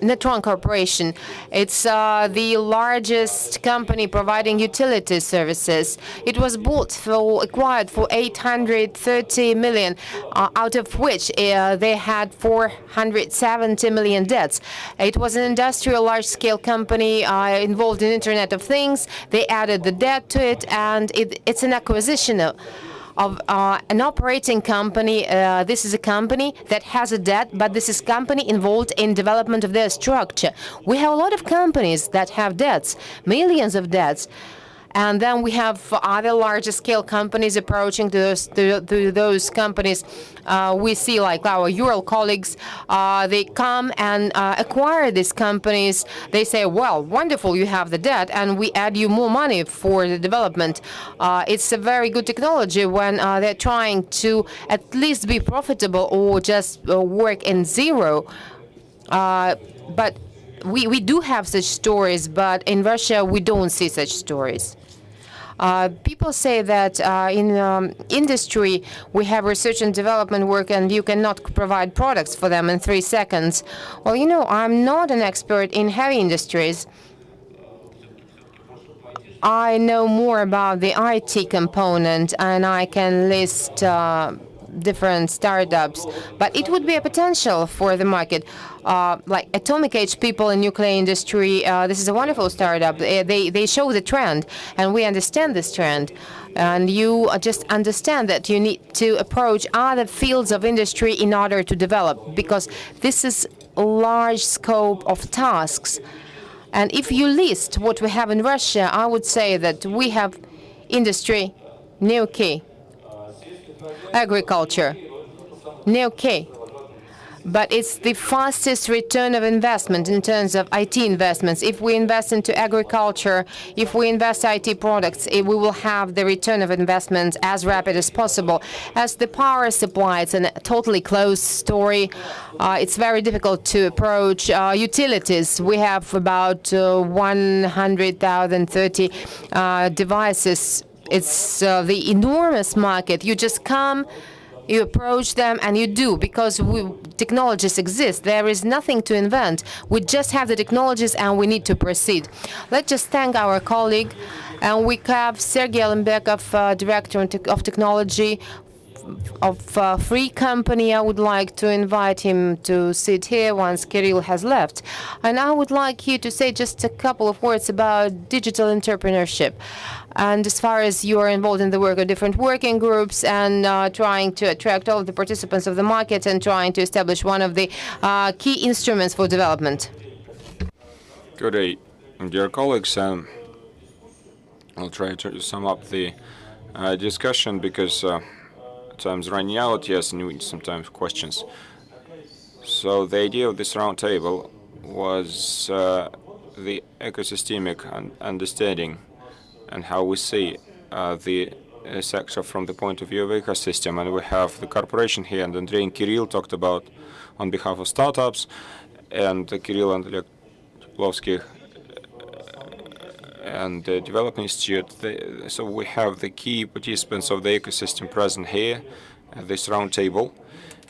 INNOPROM Corporation. It's the largest company providing utility services. It was acquired for 830 million, out of which they had 470 million debts. It was an industrial large-scale company involved in Internet of Things. They added the debt to it, and it's an acquisition of an operating company. This is a company that has a debt, but this is a company involved in development of their structure. We have a lot of companies that have debts, millions of debts. And then we have other larger scale companies approaching to those companies. We see like our Ural colleagues, they come and acquire these companies. They say, well, wonderful, you have the debt, and we add you more money for the development. It's a very good technology when they're trying to at least be profitable or just work in zero. But we do have such stories, but in Russia we don't see such stories. People say that in industry we have research and development work and you cannot provide products for them in 3 seconds. Well, you know, I'm not an expert in heavy industries. I know more about the IT component and I can list different startups, but it would be a potential for the market. Like Atomic Age people in nuclear industry, this is a wonderful startup. They show the trend, and we understand this trend. And you just understand that you need to approach other fields of industry in order to develop, because this is a large scope of tasks. And if you list what we have in Russia, I would say that we have industry, Neuki, agriculture, Neuki. But it's the fastest return of investment in terms of IT investments. If we invest into agriculture, if we invest IT products, we will have the return of investment as rapid as possible. As the power supply, it's a totally closed story. It's very difficult to approach. Utilities, we have about 130 devices. It's the enormous market. You just come, you approach them, and you do, because technologies exist. There is nothing to invent. We just have the technologies, and we need to proceed. Let's just thank our colleague. And we have Sergei Alembekov, Director of Technology of Free Company. I would like to invite him to sit here once Kirill has left. And I would like you to say just a couple of words about digital entrepreneurship. And as far as you are involved in the work of different working groups and trying to attract all of the participants of the market and trying to establish one of the key instruments for development. Good day, dear colleagues. I'll try to sum up the discussion because time's running out, yes, and we need sometimes questions. So the idea of this roundtable was the ecosystemic understanding and how we see the sector from the point of view of ecosystem. And we have the corporation here, and Andrei and Kirill talked about on behalf of startups, and Kirill and Leklovsky and the Development Institute. So we have the key participants of the ecosystem present here at this roundtable,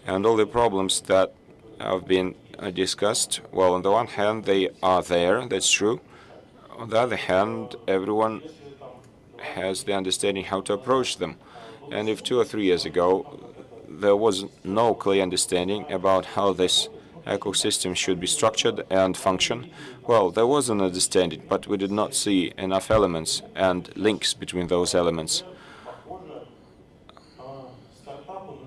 and all the problems that have been discussed. Well, on the one hand, they are there, that's true. On the other hand, everyone has the understanding how to approach them. And if 2 or 3 years ago there was no clear understanding about how this ecosystem should be structured and function, well, there was an understanding, but we did not see enough elements and links between those elements.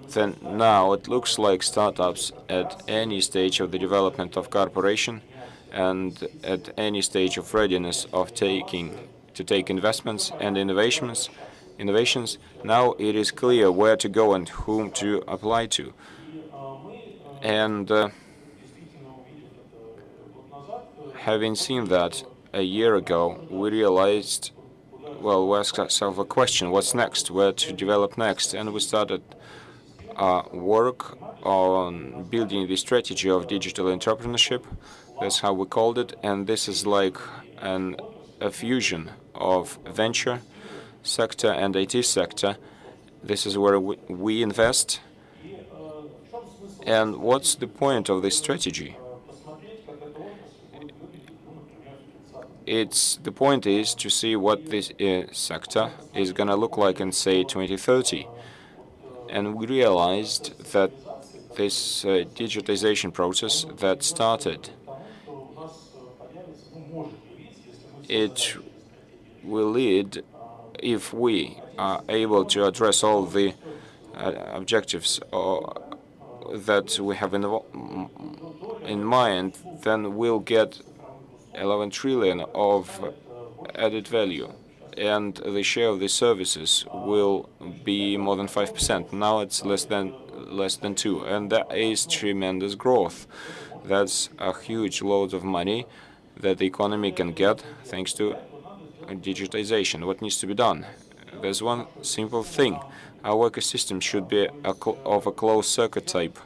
Then now it looks like startups at any stage of the development of corporation and at any stage of readiness of take investments and innovations, now it is clear where to go and whom to apply to. And having seen that a year ago, we realized, well, we asked ourselves a question: what's next? Where to develop next? And we started work on building the strategy of digital entrepreneurship. That's how we called it. And this is like a fusion of venture sector and IT sector. This is where we invest. And what's the point of this strategy? The point is to see what this sector is going to look like in, say, 2030. And we realized that this digitization process that started, it will lead, if we are able to address all the objectives that we have in mind, then we'll get 11 trillion of added value, and the share of the services will be more than 5%. Now it's less than 2%, and that is tremendous growth. That's a huge load of money that the economy can get thanks to digitization. What needs to be done? There's one simple thing. Our ecosystem should be of a closed circuit type.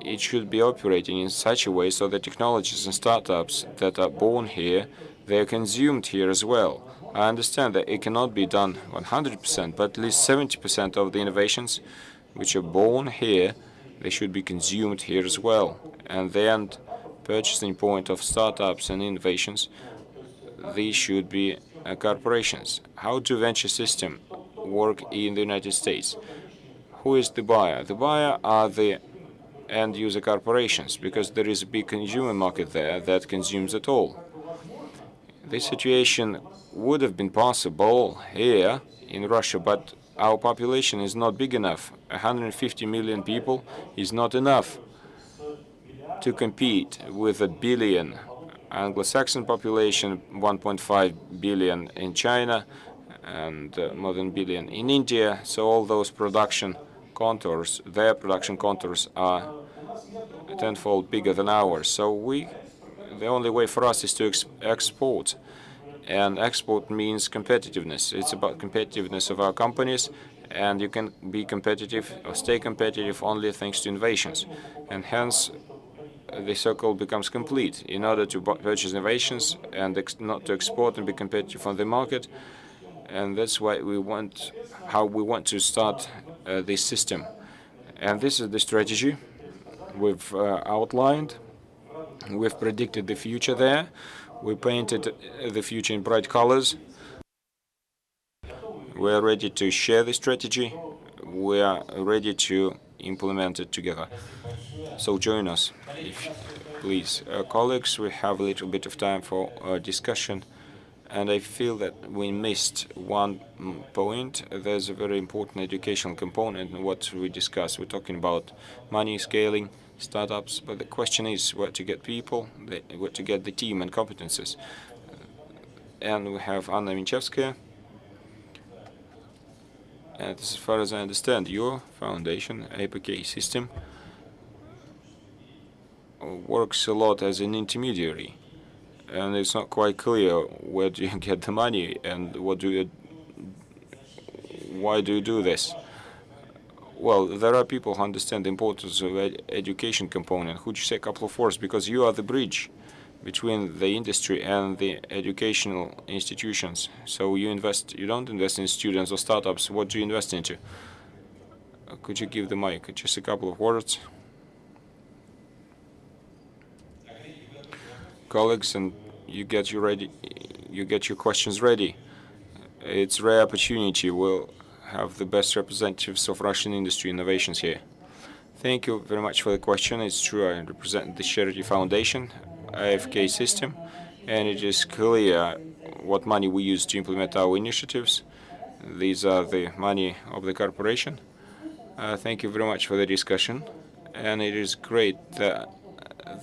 It should be operating in such a way so the technologies and startups that are born here, they are consumed here as well. I understand that it cannot be done 100%, but at least 70% of the innovations which are born here, they should be consumed here as well. And the end purchasing point of startups and innovations, these should be corporations. How do venture system work in the United States? Who is the buyer? The buyer are the end-user corporations, because there is a big consumer market there that consumes it all. This situation would have been possible here in Russia, but our population is not big enough. 150 million people is not enough to compete with a billion Anglo-Saxon population, 1.5 billion in China, and more than a billion in India. So all those production contours, their production contours are tenfold bigger than ours. So the only way for us is to export. And export means competitiveness. It's about competitiveness of our companies, and you can be competitive or stay competitive only thanks to innovations. And hence, the circle becomes complete. In order to purchase innovations and not to export and be competitive on the market, and that's why how we want to start this system. And this is the strategy we've outlined. We've predicted the future there. We painted the future in bright colors. We are ready to share the strategy. We are ready to implement it together. So join us, please. Colleagues, we have a little bit of time for discussion. And I feel that we missed one point. There's a very important educational component in what we discussed. We're talking about money, scaling, startups, but the question is where to get people, where to get the team and competences. And we have Anna Minchevskaya. And as far as I understand, your foundation, APK system, works a lot as an intermediary. And it's not quite clear where do you get the money and why do you do this? Well, there are people who understand the importance of education component. Could you say a couple of words? Because you are the bridge between the industry and the educational institutions. So you don't invest in students or startups. What do you invest into? Could you give the mic just a couple of words? Colleagues, and you get your questions ready. It's a rare opportunity. We'll have the best representatives of Russian industry innovations here. Thank you very much for the question. It's true, I represent the Charity Foundation, AFK system, and it is clear what money we use to implement our initiatives. These are the money of the corporation. Thank you very much for the discussion, and it is great that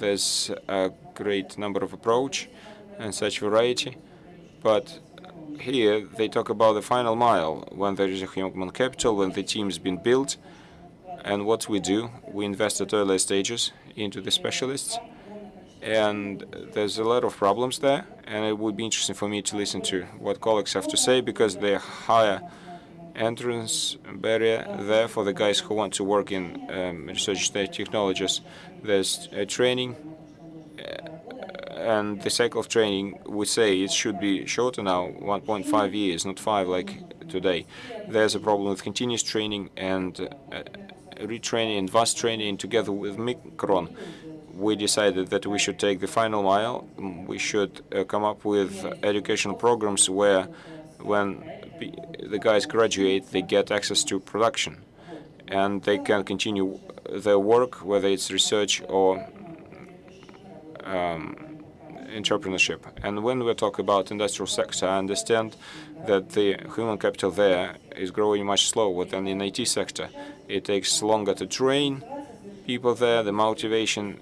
there's a great number of approach and such variety, but here they talk about the final mile, when there is a human capital, when the team's been built, and what we do, we invest at earlier stages into the specialists, and there's a lot of problems there, and it would be interesting for me to listen to what colleagues have to say, because they higher entrance barrier there for the guys who want to work in research technologies. There's training, and the cycle of training, we say it should be shorter now, 1.5 years, not 5 like today. There's a problem with continuous training and retraining and vast training. Together with INNOPROM, we decided that we should take the final mile. We should come up with educational programs where, when the guys graduate, they get access to production, and they can continue their work, whether it's research or entrepreneurship. And when we talk about industrial sector, I understand that the human capital there is growing much slower than in IT sector. It takes longer to train people there. The motivation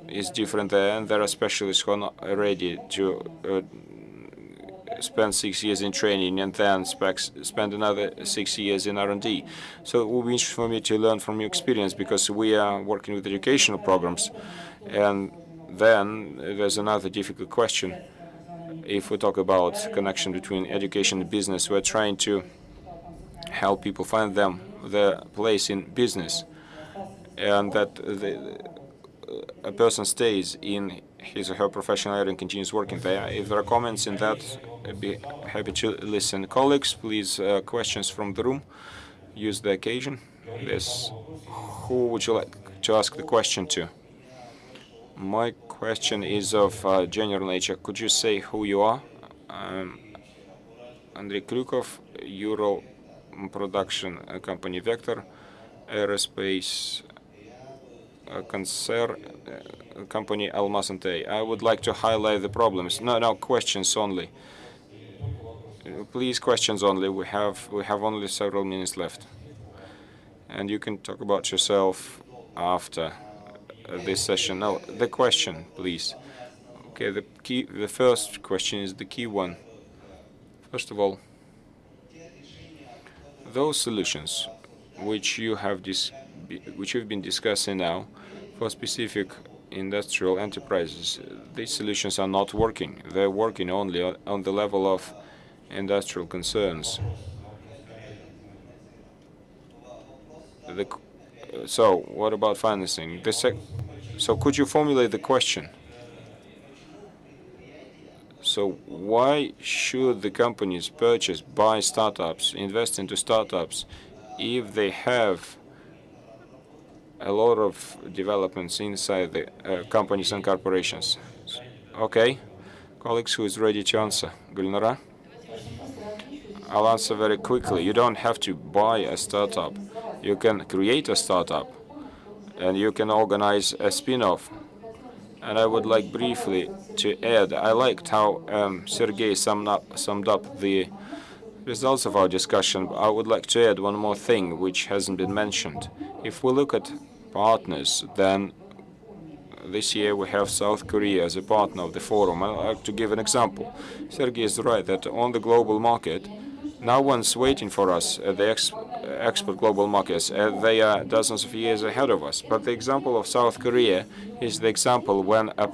is different there, and there are specialists who are not ready to spend 6 years in training and then spend another 6 years in R&D. So it will be interesting for me to learn from your experience, because we are working with educational programs. And then there's another difficult question. If we talk about connection between education and business, we're trying to help people find their place in business, and that a person stays in his or her professional area and continues working there. If there are comments in that, I'd be happy to listen. Colleagues, please, questions from the room. Use the occasion. Yes. Who would you like to ask the question to? My question is of general nature. Could you say who you are? Andrei Krykov, Ural production company Vector, aerospace concern company Almaz and Tay. I would like to highlight the problems. No, questions only. Please, questions only. We have only several minutes left, and you can talk about yourself after this session. No, the question, please. Okay, the first question is the key one. First of all, those solutions which you've been discussing now for specific industrial enterprises, these solutions are not working. They're working only on the level of industrial concerns. So what about financing? So could you formulate the question? So why should the companies buy startups, invest into startups, if they have a lot of developments inside the companies and corporations? Okay, colleagues, who is ready to answer? Gulnara? I'll answer very quickly. You don't have to buy a startup. You can create a startup, and you can organize a spin-off. And I would like briefly to add, I liked how Sergey summed up the results of our discussion. I would like to add one more thing which hasn't been mentioned. If we look at partners, then This year we have South Korea as a partner of the forum. I'd like to give an example. Sergei is right that on the global market, no one's waiting for us at the export global markets. They are dozens of years ahead of us. But the example of South Korea is the example when a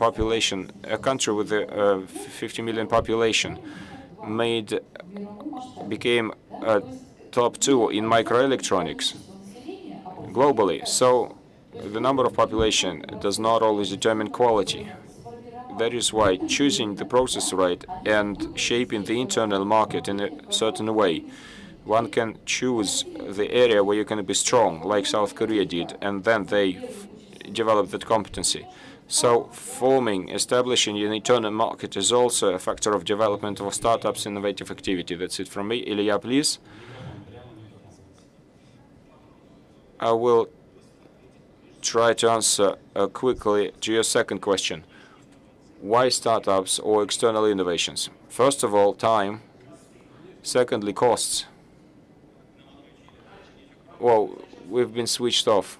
country with a 50 million population became top 2 in microelectronics globally. So the number of population does not always determine quality. That is why choosing the process right and shaping the internal market in a certain way, one can choose the area where you can be strong, like South Korea did, and then they develop that competency. So establishing an internal market is also a factor of development of startups' innovative activity. That's it from me. Ilya, please. I will try to answer quickly to your second question. Why startups or external innovations? First of all, time. Secondly, costs. Well, we've been switched off.